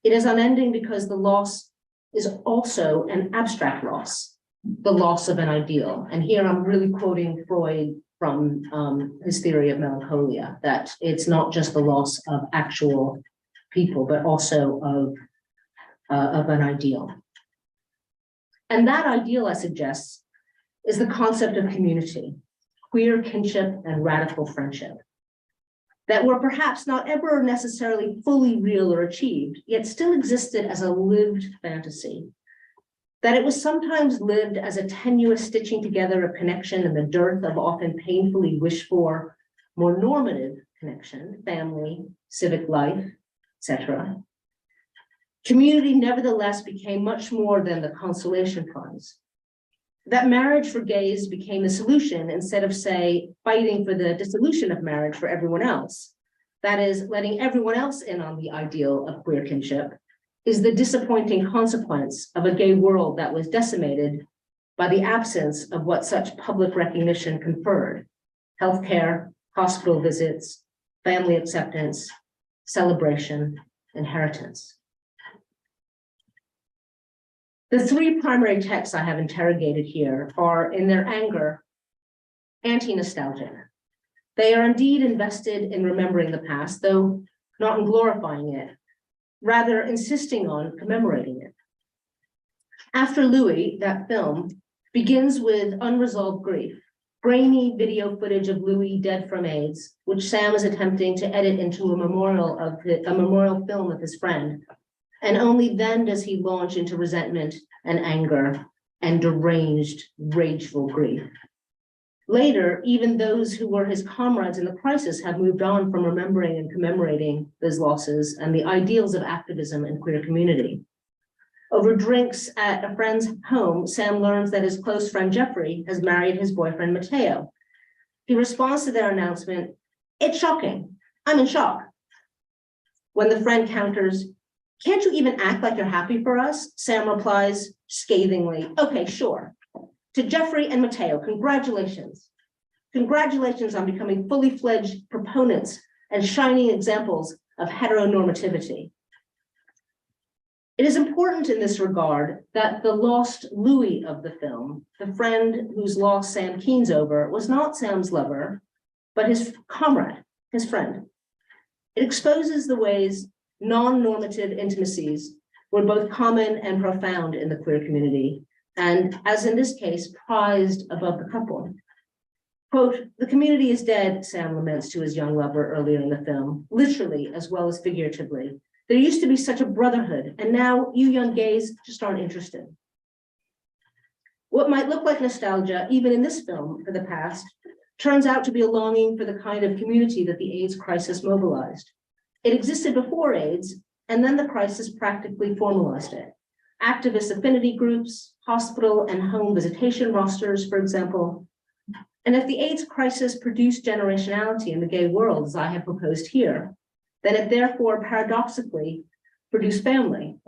It is unending because the loss is also an abstract loss, the loss of an ideal. And here I'm really quoting Freud from his theory of melancholia, that it's not just the loss of actual people, but also of an ideal. And that ideal, I suggest, is the concept of community, queer kinship and radical friendship, that were perhaps not ever necessarily fully real or achieved, yet still existed as a lived fantasy. That it was sometimes lived as a tenuous stitching together of connection in the dearth of often painfully wished for, more normative connection, family, civic life, etc. Community nevertheless became much more than the consolation prize. That marriage for gays became the solution instead of, say, fighting for the dissolution of marriage for everyone else. That is, letting everyone else in on the ideal of queer kinship, is the disappointing consequence of a gay world that was decimated by the absence of what such public recognition conferred: healthcare, hospital visits, family acceptance, celebration, inheritance. The three primary texts I have interrogated here are, in their anger, anti-nostalgic. They are indeed invested in remembering the past, though not in glorifying it, rather insisting on commemorating it. After Louis, that film begins with unresolved grief, grainy video footage of Louis dead from AIDS, which Sam is attempting to edit into a memorial film of his friend. And only then does he launch into resentment and anger and deranged, rageful grief. Later, even those who were his comrades in the crisis have moved on from remembering and commemorating those losses and the ideals of activism and queer community. Over drinks at a friend's home, Sam learns that his close friend Jeffrey has married his boyfriend Mateo. He responds to their announcement, "It's shocking. I'm in shock." When the friend counters, "Can't you even act like you're happy for us?" Sam replies scathingly, "Okay, sure. To Jeffrey and Mateo, congratulations. Congratulations on becoming fully fledged proponents and shining examples of heteronormativity." It is important in this regard that the lost Louis of the film, the friend whose loss Sam keens over, was not Sam's lover, but his comrade, his friend. It exposes the ways non-normative intimacies were both common and profound in the queer community, and as in this case, prized above the couple. Quote, "The community is dead," Sam laments to his young lover earlier in the film, literally as well as figuratively. "There used to be such a brotherhood, and now you young gays just aren't interested." What might look like nostalgia, even in this film, for the past, turns out to be a longing for the kind of community that the AIDS crisis mobilized. It existed before AIDS, and then the crisis practically formalized it. Activist affinity groups, hospital and home visitation rosters, for example. And if the AIDS crisis produced generationality in the gay world, as I have proposed here, then it therefore paradoxically produced family.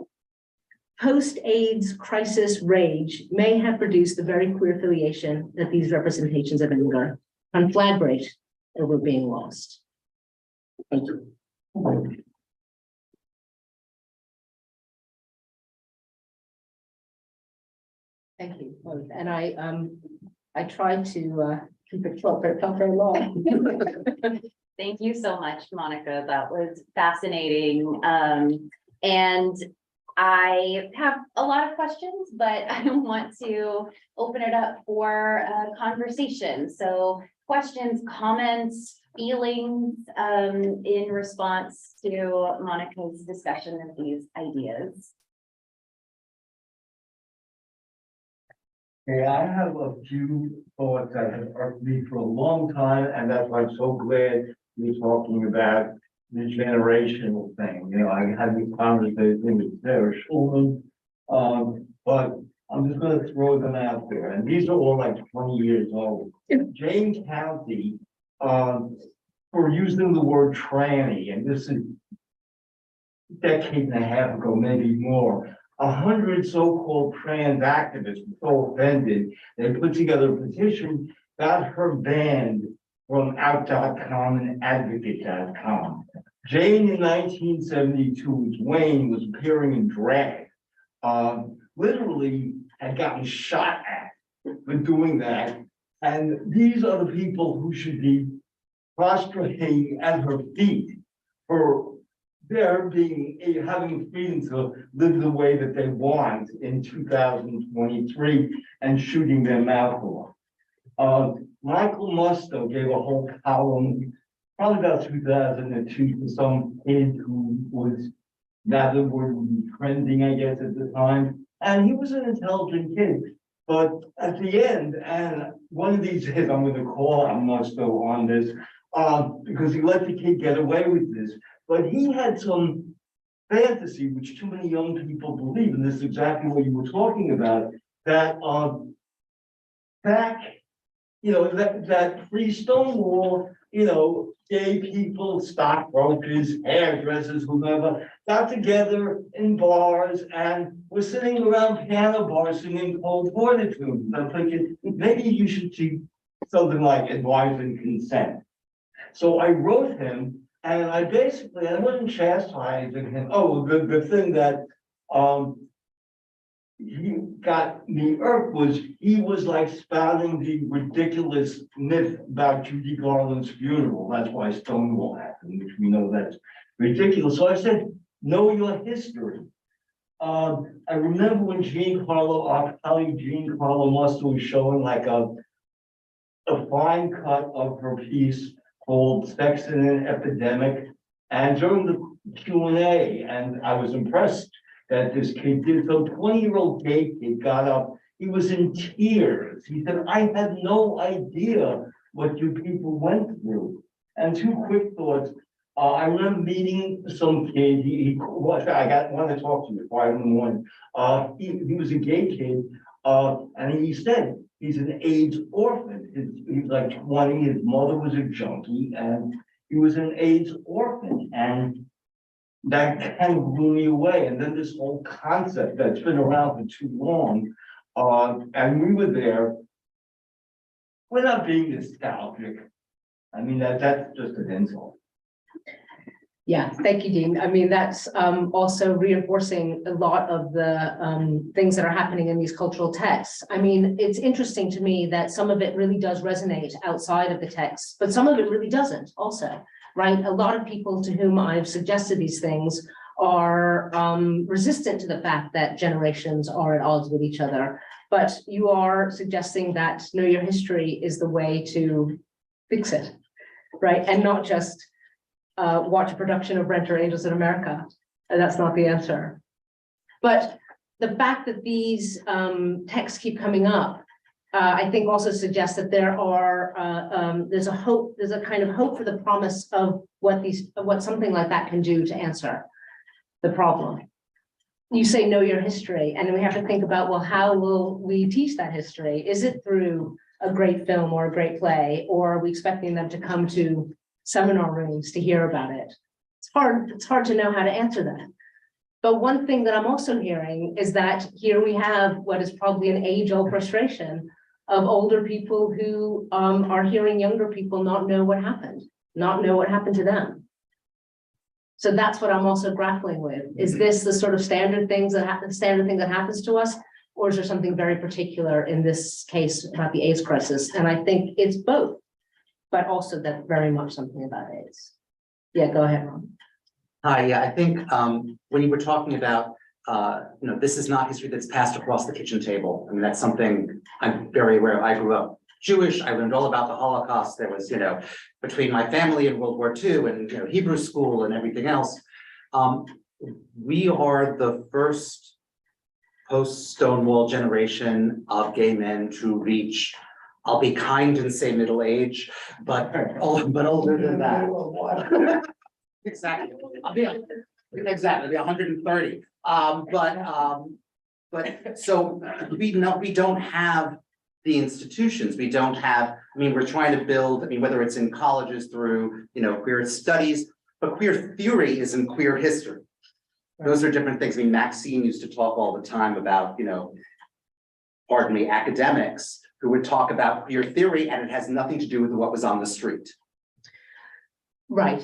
Post-AIDS crisis rage may have produced the very queer affiliation that these representations of anger conflagrate over being lost. Thank you. Thank you both. And I tried to keep it short, but it felt very long. Thank you so much, Monica. That was fascinating. And I have a lot of questions, but I want to open it up for a conversation. So questions, comments, feelings in response to Monica's discussion of these ideas. Okay, I have a few thoughts that have irked me for a long time, and that's why I'm so glad you're talking about the generational thing. You know, I had this conversation with Sarah Schulman, but I'm just going to throw them out there, and these are all like 20 years old. James County, for using the word tranny, and this is a decade and a half ago, maybe more. 100 so-called trans activists were so offended, they put together a petition, got her banned from out.com and advocate.com. Jane in 1972, Wayne was appearing in drag, literally had gotten shot at for doing that. And these are the people who should be prostrating at her feet for they're having freedom to live the way that they want in 2023 and shooting their mouth off. Michael Musto gave a whole column, probably about 2002, to some kid who was, that the word would be trending, I guess, at the time. And he was an intelligent kid. But at the end, and one of these days, I'm going to call Musto on this, because he let the kid get away with this. But he had some fantasy, which too many young people believe, and this is exactly what you were talking about, that back, that pre-Stonewall, gay people, stockbrokers, hairdressers, whomever, got together in bars and were sitting around piano bars singing Cole Porter tunes. I'm thinking, maybe you should see something like Advise and Consent. So I wrote him, and I wasn't chastising him. Oh, the thing that he got me irked was he was like spouting the ridiculous myth about Judy Garland's funeral. That's why Stonewall happened, which we know that's ridiculous. So I said, know your history. I remember when our colleague Jean Carlo Musto was showing like a fine cut of her piece called Sex in an Epidemic. And during the Q&A, and I was impressed that this kid did, some 20-year-old gay kid got up, he was in tears. He said, I had no idea what you people went through. And two quick thoughts. I remember meeting some kid, I want to talk to you, 5 in the morning. He was a gay kid, and he said he's an AIDS orphan. He's like 20, his mother was a junkie, and he was an AIDS orphan. And that kind of blew me away. And then this whole concept that's been around for too long, and we were there, we're not being nostalgic. I mean, that's just an insult. Yeah, thank you, Dean. I mean, that's also reinforcing a lot of the things that are happening in these cultural texts. I mean, it's interesting to me that some of it really does resonate outside of the text, but some of it really doesn't also, right? A lot of people to whom I've suggested these things are resistant to the fact that generations are at odds with each other. But you are suggesting that know your history is the way to fix it, right? And not just watch a production of Rent or Angels in America. And that's not the answer. But the fact that these texts keep coming up, I think also suggests that there are there's a kind of hope for the promise of what something like that can do to answer the problem. You say know your history, and we have to think about, well, how will we teach that history? Is it through a great film or a great play, or are we expecting them to come to seminar rooms to hear about it? It's hard to know how to answer that. But one thing that I'm also hearing is that here we have what is probably an age-old frustration of older people who are hearing younger people not know what happened to them. So that's what I'm also grappling with. Is this the sort of standard thing that happens to us, or is there something very particular in this case about the AIDS crisis? And I think it's both, but also that very much something about AIDS. Yeah, go ahead, Ron. Hi, yeah, I think when you were talking about, this is not history that's passed across the kitchen table. I mean, that's something I'm very aware of. I grew up Jewish. I learned all about the Holocaust. There was, between my family and World War II and, Hebrew school and everything else. We are the first post-Stonewall generation of gay men to reach, I'll be kind and say middle age, but older than that. Exactly. I'll be 130. But so we don't have the institutions. We don't have, we're trying to build, whether it's in colleges through, queer studies, but queer theory isn't queer history. Those are different things. Maxine used to talk all the time about, academics who would talk about queer theory, and it has nothing to do with what was on the street. Right,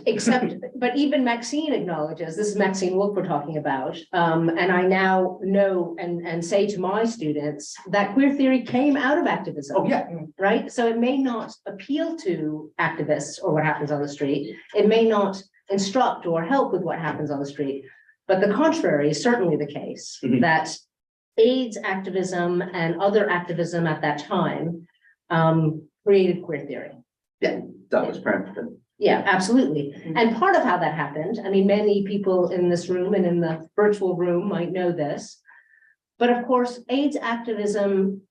but even Maxine acknowledges, this is Maxine Wolf we're talking about, and I now know and say to my students that queer theory came out of activism. Oh, yeah. Right, so it may not appeal to activists or what happens on the street. It may not instruct or help with what happens on the street. But the contrary is certainly the case, Mhm. that AIDS activism and other activism at that time created queer theory. That was Princeton. Yeah, absolutely. And part of how that happened, I mean, many people in this room and in the virtual room might know this. But of course, AIDS and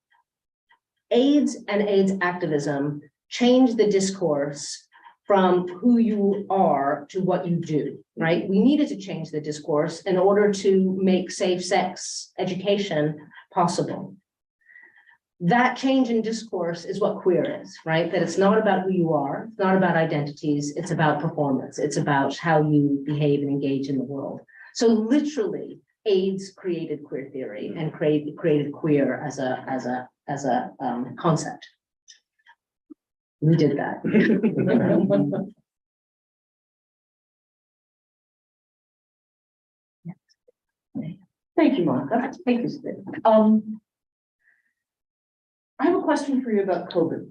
AIDS activism changed the discourse from who you are to what you do, right? We needed to change the discourse in order to make safe sex education possible. That change in discourse is what queer is, right? That it's not about who you are, it's not about identities, it's about performance. It's about how you behave and engage in the world. So literally, AIDS created queer theory and created queer as a concept. We did that. Thank you, Monica. Thank you, Steve. I have a question for you about COVID.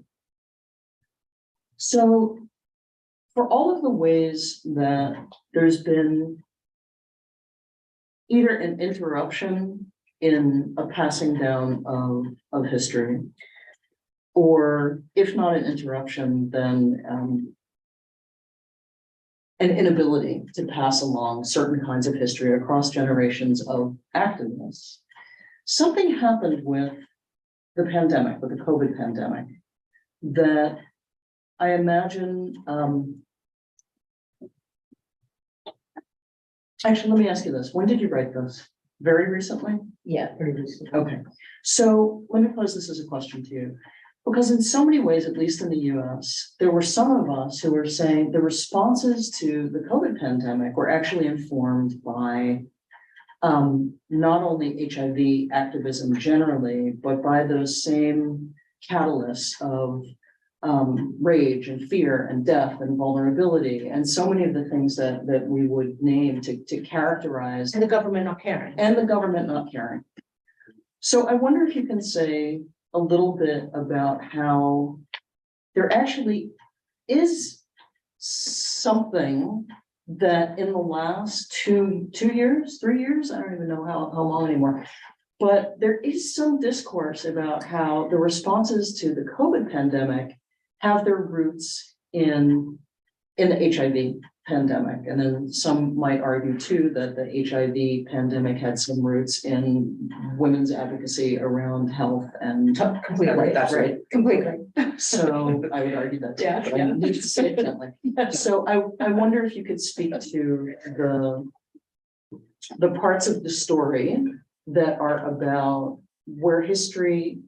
So for all of the ways that there's been either an interruption in a passing down of history, or if not an interruption, then an inability to pass along certain kinds of history across generations of activeness. Something happened with the pandemic, with the COVID pandemic, that I imagine, actually, let me ask you this. When did you write this? Very recently? Yeah, pretty recently. Okay, so let me pose this as a question to you. Because in so many ways, at least in the US, there were some of us who were saying the responses to the COVID pandemic were actually informed by not only HIV activism generally, but by those same catalysts of rage and fear and death and vulnerability and so many of the things that we would name to characterize. And the government not caring. And the government not caring. So I wonder if you can say a little bit about how there actually is something that in the last 2 years, 3 years, I don't even know how long anymore. But there is some discourse about how the responses to the COVID pandemic have their roots in the HIV pandemic. And then some might argue too that the HIV pandemic had some roots in women's advocacy around health and. Completely, That's right. completely. So I would argue that too, Yeah, but I yeah. need to say it gently. So I wonder if you could speak to the parts of the story that are about where history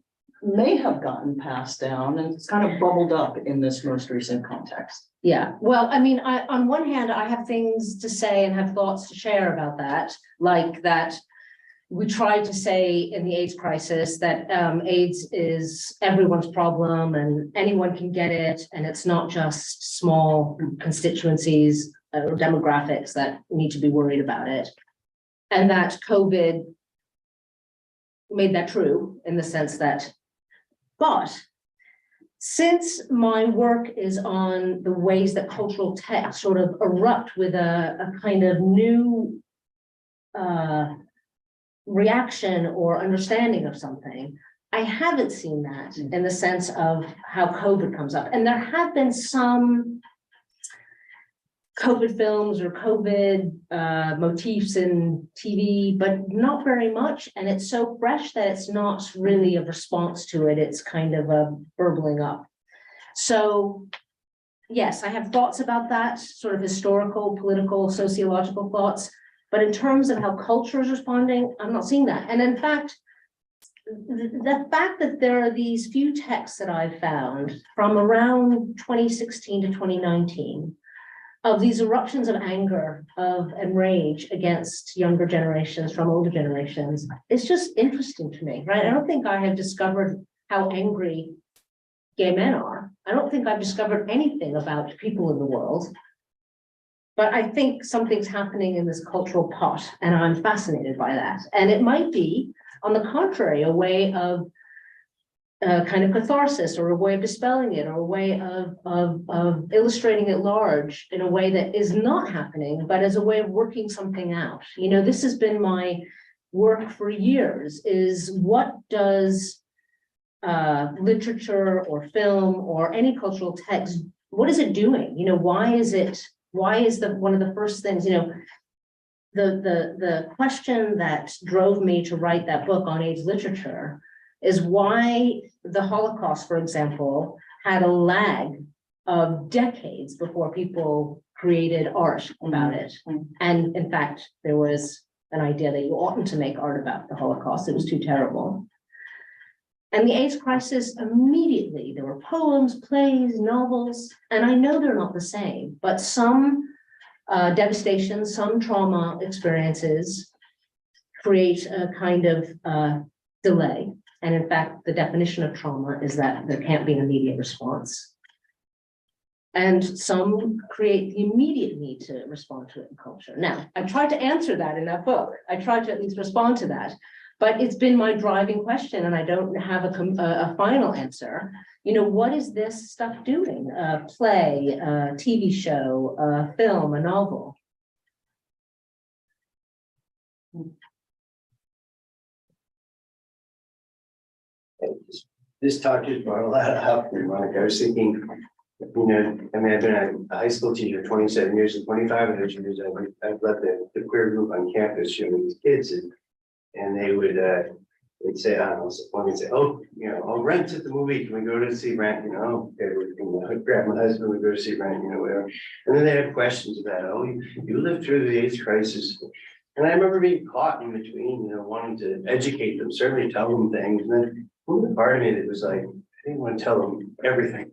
may have gotten passed down and it's kind of bubbled up in this most recent context. Yeah, well, I mean, on one hand, I have things to say and have thoughts to share about that, like that we tried to say in the AIDS crisis that AIDS is everyone's problem and anyone can get it, and it's not just small constituencies or demographics that need to be worried about it. And that COVID made that true in the sense that, but since my work is on the ways that cultural texts sort of erupt with a kind of new reaction or understanding of something, I haven't seen that in the sense of how COVID comes up. And there have been some COVID films or COVID motifs in TV, but not very much. And it's so fresh that it's not really a response to it. It's kind of a burbling up. So yes, I have thoughts about that, sort of historical, political, sociological thoughts. But in terms of how culture is responding, I'm not seeing that. And in fact, the fact that there are these few texts that I've found from around 2016 to 2019 of these eruptions of anger and rage against younger generations from older generations, it's just interesting to me, right? I don't think I have discovered how angry gay men are. I don't think I've discovered anything about people in the world. But I think something's happening in this cultural pot, and I'm fascinated by that. And it might be, on the contrary, a way of a kind of catharsis or a way of dispelling it or a way of illustrating it large in a way that is not happening, but as a way of working something out. You know, this has been my work for years, is what does literature or film or any cultural text, what is it doing? You know, why is one of the first things, you know, the question that drove me to write that book on AIDS literature is why the Holocaust, for example, had a lag of decades before people created art about it. And in fact, there was an idea that you oughtn't to make art about the Holocaust. It was too terrible. And the AIDS crisis, immediately, there were poems, plays, novels, and I know they're not the same, but some devastation, some trauma experiences create a kind of delay. And in fact, the definition of trauma is that there can't be an immediate response. And some create the immediate need to respond to it in culture. Now, I tried to answer that in that book. I tried to at least respond to that, but it's been my driving question and I don't have a final answer. You know, what is this stuff doing? A play, a TV show, a film, a novel? This talk just brought a lot up, Monica. I was thinking, you know, I mean, I've been a high school teacher 27 years, and 25 of those years, I've led the queer group on campus, you know, with these kids, and they would, they'd say, I don't know, one would say, oh, you know, oh, Rent's at the movie, can we go to see Rent? You know, okay, we can grab my husband, we go to see Rent, you know, whatever. And then they had questions about, oh, you lived through the AIDS crisis. And I remember being caught in between, you know, wanting to educate them, certainly tell them things, and then the part of me that was like, I didn't want to tell them everything.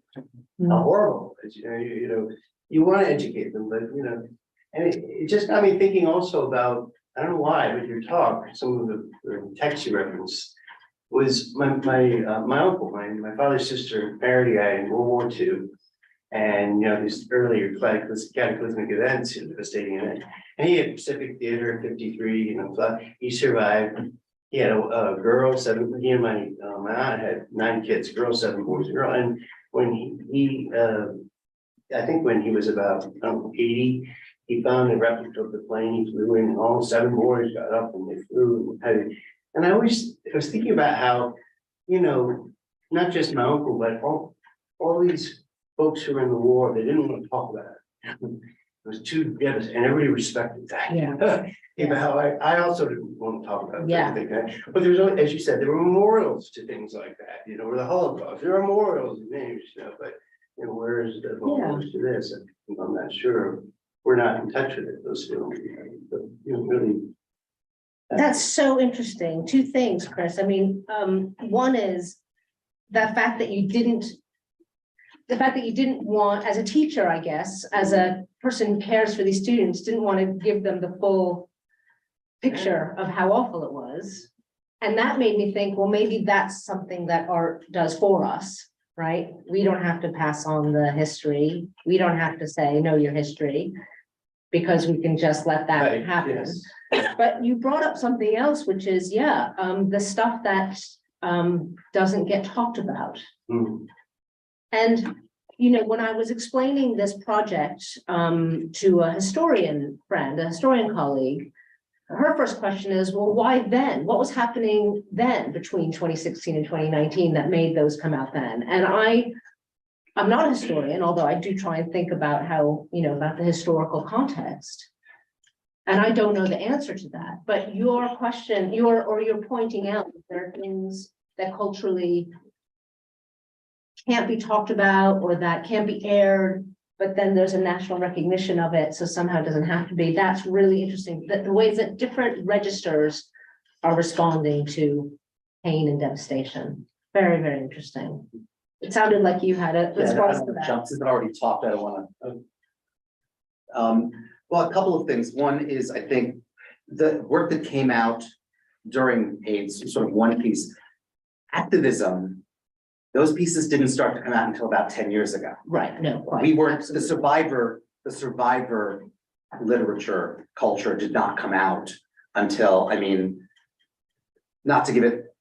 How horrible, you know, you want to educate them, but you know, and it just got me thinking also about, I don't know why, but your talk, some of the text you referenced was my uncle, my father's sister married a guy in World War II. And you know, these earlier cataclysmic events, devastating event. And he had Pacific Theater 53, you know, he survived. He had a girl, he and my aunt had 9 kids, girl, 7 boys, girl. And when he I think when he was about 80, he found a replica of the plane he flew in, and all 7 boys got up and they flew. And I was thinking about how, you know, not just my uncle, but all these folks who were in the war, they didn't want to talk about it. It was too devastating, and everybody respected that. Yeah. Even how I also didn't want to talk about Yeah. everything. But there's, as you said, there were memorials to things like that, you know, or the Holocaust, there are memorials and names, you know, but you know, where is the memorials to this? And I'm not sure. We're not in touch with it, those films, but you know, really. That's so interesting. 2 things, Chris. I mean, one is the fact that you didn't want, as a teacher, I guess, as a person who cares for these students, didn't want to give them the full picture of how awful it was. And that made me think, well, maybe that's something that art does for us, right? We don't have to pass on the history. We don't have to say, know your history, because we can just let that Right, happen. yes. But you brought up something else, which is, the stuff that doesn't get talked about. Mhm. And, you know, when I was explaining this project to a historian friend, a historian colleague, her first question is, well, why then? What was happening then between 2016 and 2019 that made those come out then? And I'm not a historian, although I do try and think about how, you know, about the historical context. And I don't know the answer to that, but your question, you're pointing out that there are things that culturally can't be talked about or that can't be aired, but then there's a national recognition of it, so somehow it doesn't have to be. That's really interesting, that the ways that different registers are responding to pain and devastation. Very, very interesting. It sounded like you had a response to that. Since I've already talked, I don't want to. Well, a couple of things. One is, I think, the work that came out during AIDS, sort of one piece, activism, those pieces didn't start to come out until about 10 years ago. Right, no, quite. We weren't, absolutely. the survivor literature culture did not come out until, I mean, not to give it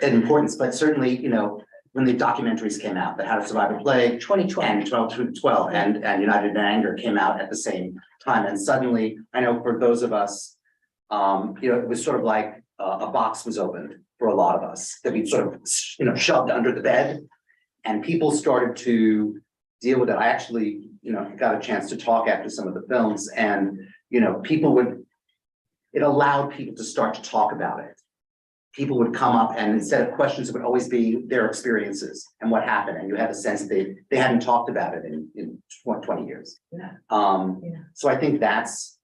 importance, but certainly, you know, when the documentaries came out, the How to Survive a Plague 2012. and 12 and United in Anger came out at the same time. And suddenly, I know for those of us, you know, it was sort of like a box was opened for a lot of us that we sort of, you know, shoved under the bed. And people started to deal with it. I actually, you know, got a chance to talk after some of the films and, you know, it allowed people to start to talk about it. People would come up and instead of questions, it would always be their experiences and what happened. And you had a sense they hadn't talked about it in 20 years. Yeah. So I think that's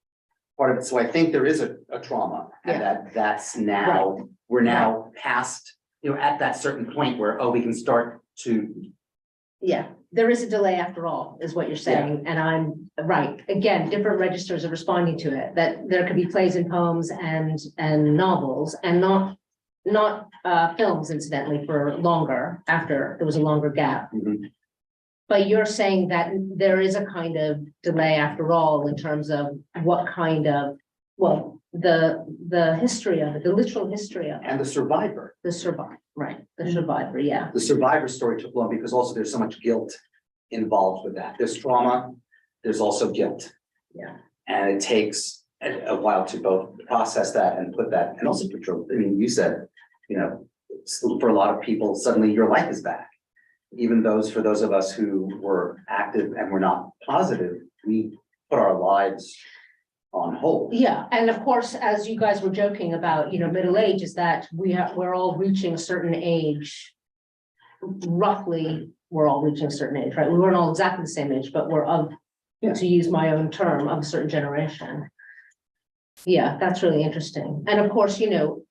part of it. So I think there is a trauma and that's now, we're now past, you know, at that certain point where, oh, we can start to. Yeah, there is a delay after all, is what you're saying, and I'm right. Again, different registers are responding to it, that there could be plays and poems and novels and not films incidentally for longer, after there was a longer gap. Mhm. But you're saying that there is a kind of delay after all in terms of what kind of, well, the history of it, the literal history of it, And the survivor. the survivor, right, the survivor, yeah. The survivor story took long because also there's so much guilt involved with that. There's trauma, there's also guilt. Yeah. And it takes a while to both process that and put that, and also control. I mean, you said, you know, for a lot of people, suddenly your life is back. Even for those of us who were active and were not positive, we put our lives on hold. Yeah, and of course, as you guys were joking about, you know, middle age is that we're all reaching a certain age. Roughly, we're all reaching a certain age, right? We weren't all exactly the same age, but we're of, Yeah. to use my own term, of a certain generation. Yeah, that's really interesting. And of course, you know,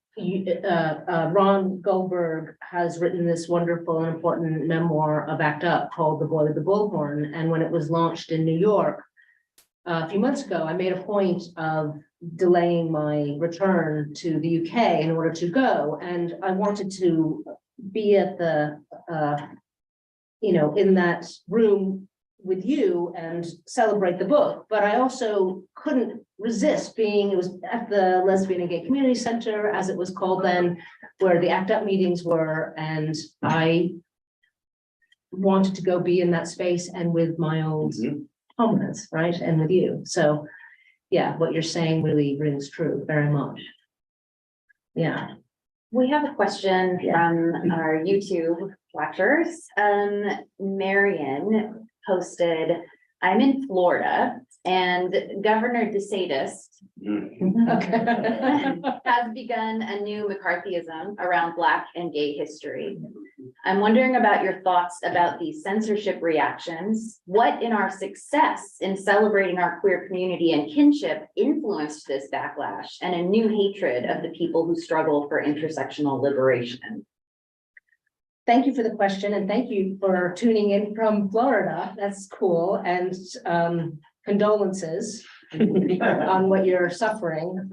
Ron Goldberg has written this wonderful and important memoir of ACT UP called The Boy with the Bullhorn. And when it was launched in New York, a few months ago, I made a point of delaying my return to the UK in order to go, and I wanted to be at the, you know, in that room with you and celebrate the book, but I also couldn't resist being, it was at the Lesbian and Gay Community Center, as it was called then, where the ACT UP meetings were, and I wanted to go be in that space and with my old Mhm. comrades, right, and with you. So, yeah, what you're saying really rings true very much. Yeah. We have a question from our YouTube watchers. Marion posted, I'm in Florida and Governor DeSantis has begun a new McCarthyism around Black and gay history. I'm wondering about your thoughts about these censorship reactions. What in our success in celebrating our queer community and kinship influenced this backlash and a new hatred of the people who struggle for intersectional liberation? Thank you for the question, and thank you for tuning in from Florida. That's cool, and condolences on what you're suffering.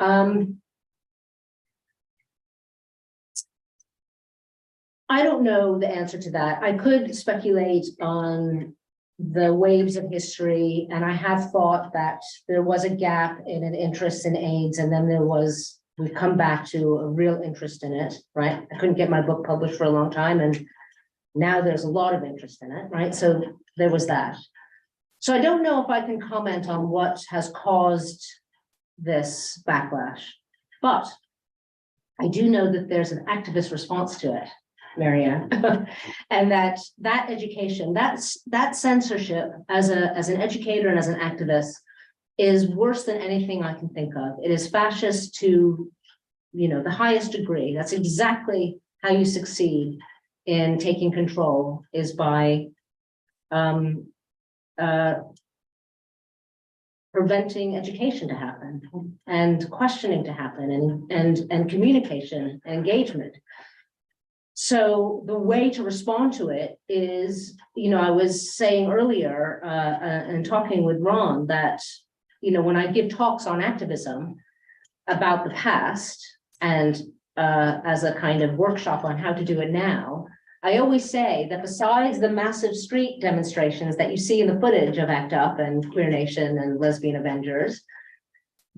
I don't know the answer to that. I could speculate on the waves of history, and I have thought that there was a gap in an interest in AIDS, and then we've come back to a real interest in it, right? I couldn't get my book published for a long time, and now there's a lot of interest in it, right? So there was that. So I don't know if I can comment on what has caused this backlash, but I do know that there's an activist response to it, Marianne, and that education, that censorship as an educator and as an activist is worse than anything I can think of. It is fascist to, you know, the highest degree. That's exactly how you succeed in taking control, is by preventing education to happen and questioning to happen and communication and engagement. So the way to respond to it is, you know, I was saying earlier and talking with Ron that, you know, when I give talks on activism about the past and as a kind of workshop on how to do it now, I always say that besides the massive street demonstrations that you see in the footage of ACT UP and Queer Nation and Lesbian Avengers,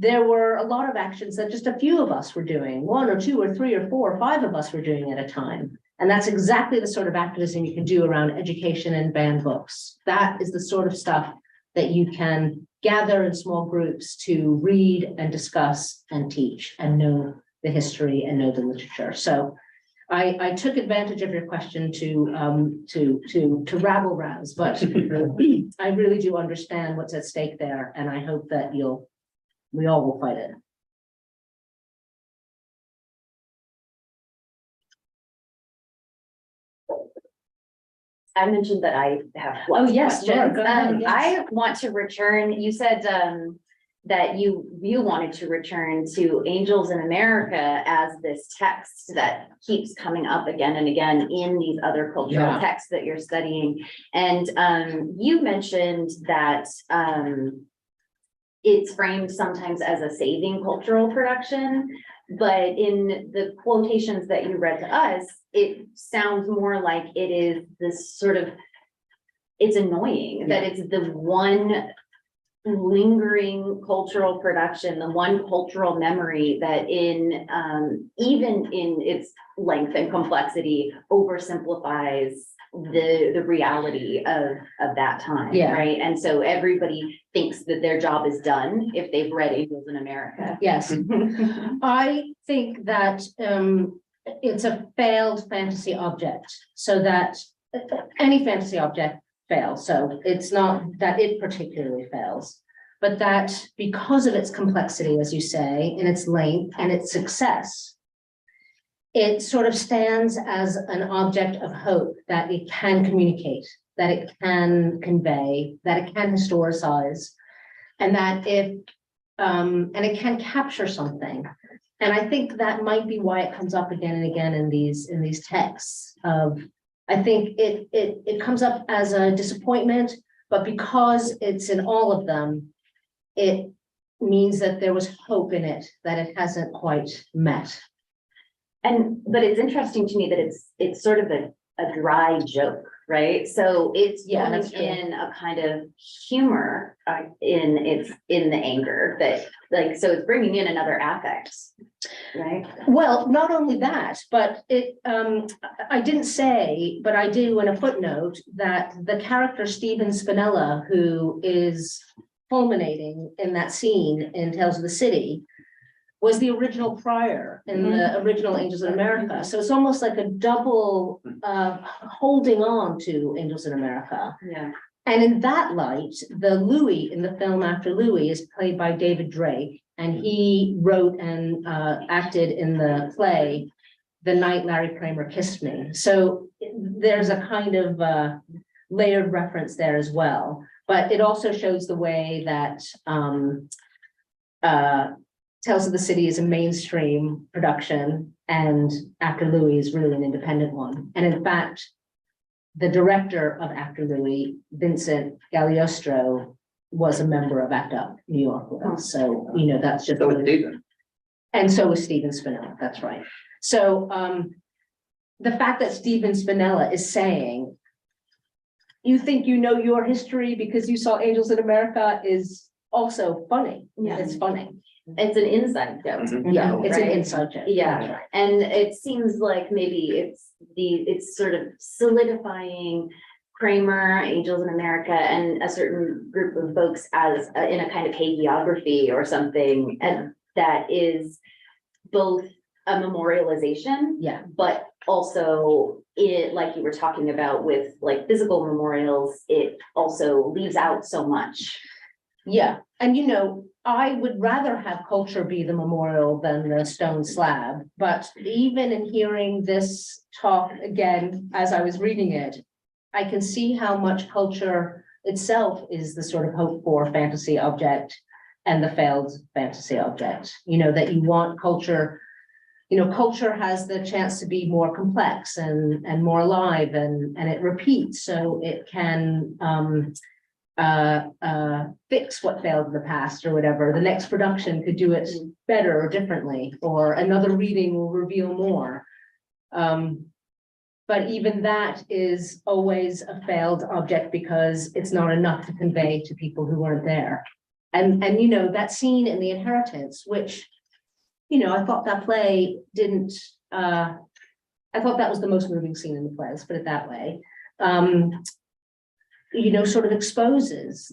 there were a lot of actions that just a few of us were doing, one or two or three or four or five of us were doing at a time. And that's exactly the sort of activism you can do around education and banned books. That is the sort of stuff that you can gather in small groups to read and discuss and teach and know the history and know the literature. So I took advantage of your question to rabble rouse, but I really do understand what's at stake there, and I hope that we all will fight it. I mentioned that I have. Oh, lots of yes, Laura, questions. go ahead, yes. I want to return, you said, that you wanted to return to Angels in America as this text that keeps coming up again and again in these other cultural Yeah. texts that you're studying. And, you mentioned that, it's framed sometimes as a saving cultural production, but in the quotations that you read to us, it sounds more like it is this sort of, it's annoying that it's the one lingering cultural production, the one cultural memory that in, even in its length and complexity, oversimplifies the reality of that time, Yeah. right? And so everybody thinks that their job is done if they've read Angels in America. Yes, I think that it's a failed fantasy object, so that any fantasy object fails. So it's not that it particularly fails, but that because of its complexity, as you say, and its length and its success, it sort of stands as an object of hope that it can communicate, that it can convey, that it can historicize, and that and it can capture something. And I think that might be why it comes up again and again in these texts of, I think it comes up as a disappointment, but because it's in all of them, it means that there was hope in it that it hasn't quite met. But it's interesting to me that it's sort of a dry joke, right? So it's Yeah, pulling that's true. in a kind of humor in the anger that, like, so it's bringing in another affect, right? Well, not only that, but I didn't say, but I do in a footnote that the character Stephen Spinella, who is culminating in that scene in Tales of the City, was the original prior in the original Angels in America. So it's almost like a double holding on to Angels in America. Yeah. And in that light, the Louis in the film After Louis is played by David Drake, and he wrote and acted in the play The Night Larry Kramer Kissed Me. So there's a kind of layered reference there as well. But it also shows the way that Tales of the City is a mainstream production, and After Louis is really an independent one. And in fact, the director of After Louis, Vincent Gagliostro, was a member of ACT UP New York with us. So, you know, that's just. So with Stephen. And so was Stephen Spinella, that's right. So the fact that Stephen Spinella is saying, you think you know your history because you saw Angels in America is also funny. Yeah. It's funny. It's an inside joke. Yeah, it's an Right. inside joke. Yeah, and it seems like maybe it's sort of solidifying Kramer, Angels in America, and a certain group of folks as in a kind of hagiography or something, and that is both a memorialization, Yeah, but also it, like you were talking about with like physical memorials, it also leaves out so much. yeah. And you know, I would rather have culture be the memorial than the stone slab, but even in hearing this talk again, as I was reading it, I can see how much culture itself is the sort of hoped for fantasy object and the failed fantasy object. You know, that you want culture, you know, culture has the chance to be more complex and more alive, and it repeats, so it can fix what failed in the past or whatever. The next production could do it better or differently, or another reading will reveal more. But even that is always a failed object because it's not enough to convey to people who weren't there. And, you know, that scene in The Inheritance, which, you know, I thought that play didn't, I thought that was the most moving scene in the play, let's put it that way. You know, sort of exposes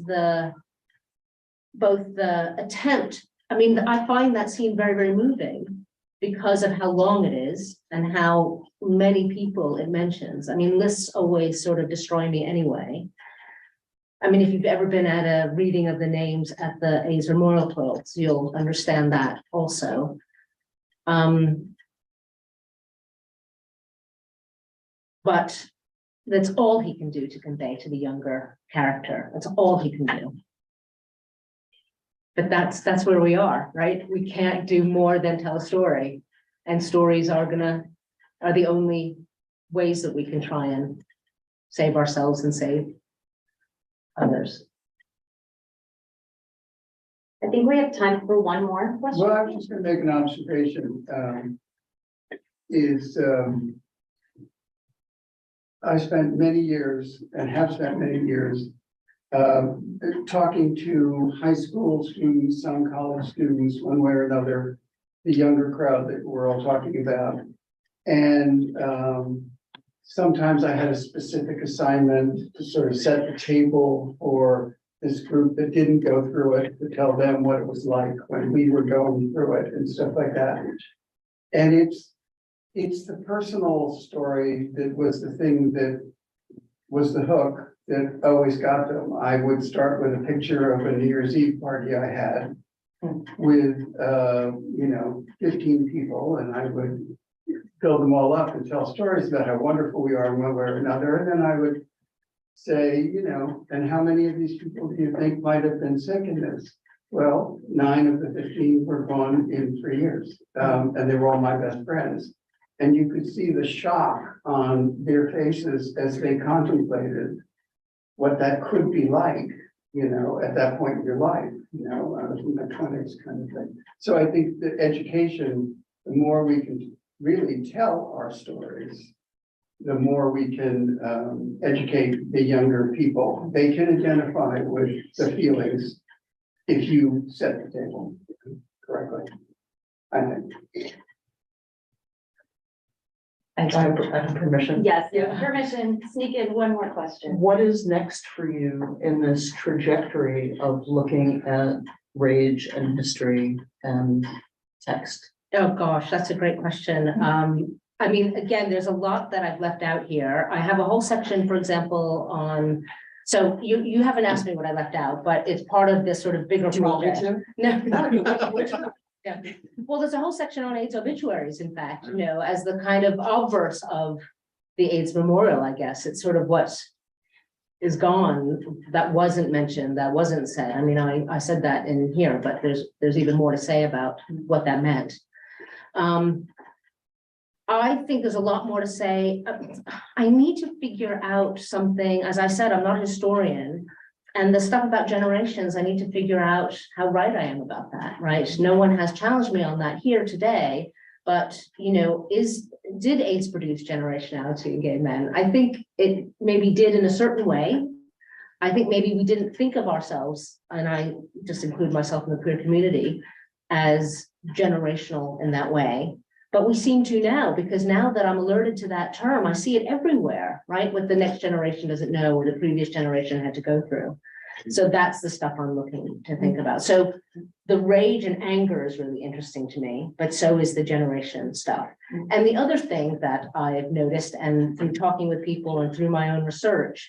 both the attempt, I mean, I find that scene very, very moving because of how long it is and how many people it mentions. I mean, lists always sort of destroy me anyway. I mean, if you've ever been at a reading of the names at the AIDS Memorial Quilts, you'll understand that also. But that's all he can do to convey to the younger character. That's all he can do. But that's where we are, right? We can't do more than tell a story. And stories are the only ways that we can try and save ourselves and save others. I think we have time for one more question. Well, I was just gonna make an observation, I spent many years and have spent many years talking to high school students, some college students, one way or another, the younger crowd that we're all talking about. And sometimes I had a specific assignment to sort of set the table for this group that didn't go through it, to tell them what it was like when we were going through it and stuff like that. And it's the personal story that was the thing that was the hook that always got them. I would start with a picture of a New Year's Eve party I had with, 15 people, and I would fill them all up and tell stories about how wonderful we are in one way or another. And then I would say, and how many of these people do you think might have been sick in this? Well, 9 of the 15 were gone in 3 years, and they were all my best friends. And you could see the shock on their faces as they contemplated what that could be like, at that point in your life, I was in my 20s kind of thing. So I think that education, the more we can really tell our stories, the more we can educate the younger people. They can identify with the feelings if you set the table correctly, I think. And I have permission. Yes, you have permission. Sneak in one more question. What is next for you in this trajectory of looking at rage and history and text? Oh, gosh, that's a great question. I mean, again, there's a lot that I've left out here. I have a whole section, for example, on, so you haven't asked me what I left out, but it's part of this sort of bigger Do you want me project. to? No. Yeah. Well, there's a whole section on AIDS obituaries, in fact, as the kind of obverse of the AIDS memorial, I guess. It's sort of what is gone, that wasn't mentioned, that wasn't said. I mean, I said that in here, but there's even more to say about what that meant. I think there's a lot more to say. I need to figure out something. As I said, I'm not a historian. And the stuff about generations, I need to figure out how right I am about that, right? No one has challenged me on that here today, but, did AIDS produce generationality in gay men? I think it maybe did in a certain way. I think maybe we didn't think of ourselves, and I just include myself in the queer community, as generational in that way. But we seem to now, because now that I'm alerted to that term, I see it everywhere, right? What the next generation doesn't know, or the previous generation had to go through. So that's the stuff I'm looking to think about. So the rage and anger is really interesting to me, but so is the generation stuff. And the other thing that I've noticed, and through talking with people and through my own research,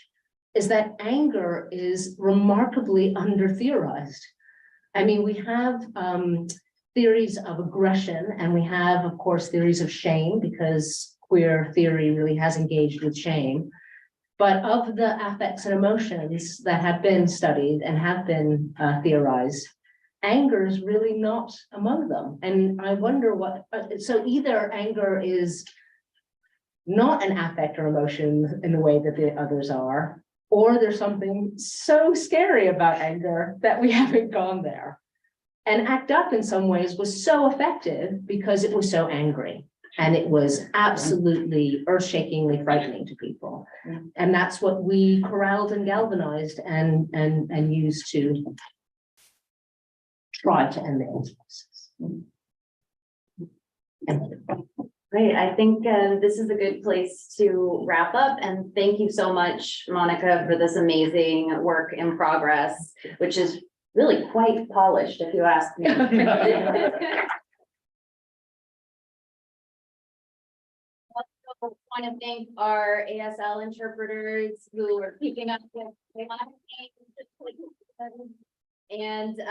is that anger is remarkably under-theorized. I mean, we have theories of aggression, and we have, of course, theories of shame, because queer theory really has engaged with shame. But of the affects and emotions that have been studied and have been theorized, anger is really not among them. And I wonder so either anger is not an affect or emotion in the way that the others are, or there's something so scary about anger that we haven't gone there. And ACT UP in some ways was so effective because it was so angry. And it was absolutely earth-shakingly frightening to people. And that's what we corralled and galvanized and used to try to end the AIDS crisis. Great, I think this is a good place to wrap up, and thank you so much, Monica, for this amazing work in progress, which is really quite polished, if you ask me. Also want to thank our ASL interpreters who are keeping up with a lot of things. And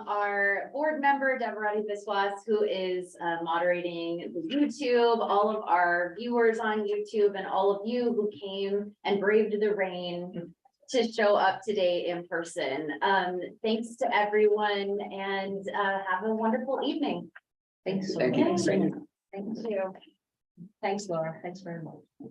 our board member, Deborah Biswas, who is moderating the YouTube, all of our viewers on YouTube, and all of you who came and braved the rain to show up today in person. Thanks to everyone, and have a wonderful evening. Thanks. Thank you. Thank Thank you. Thanks, Laura. Thanks very much.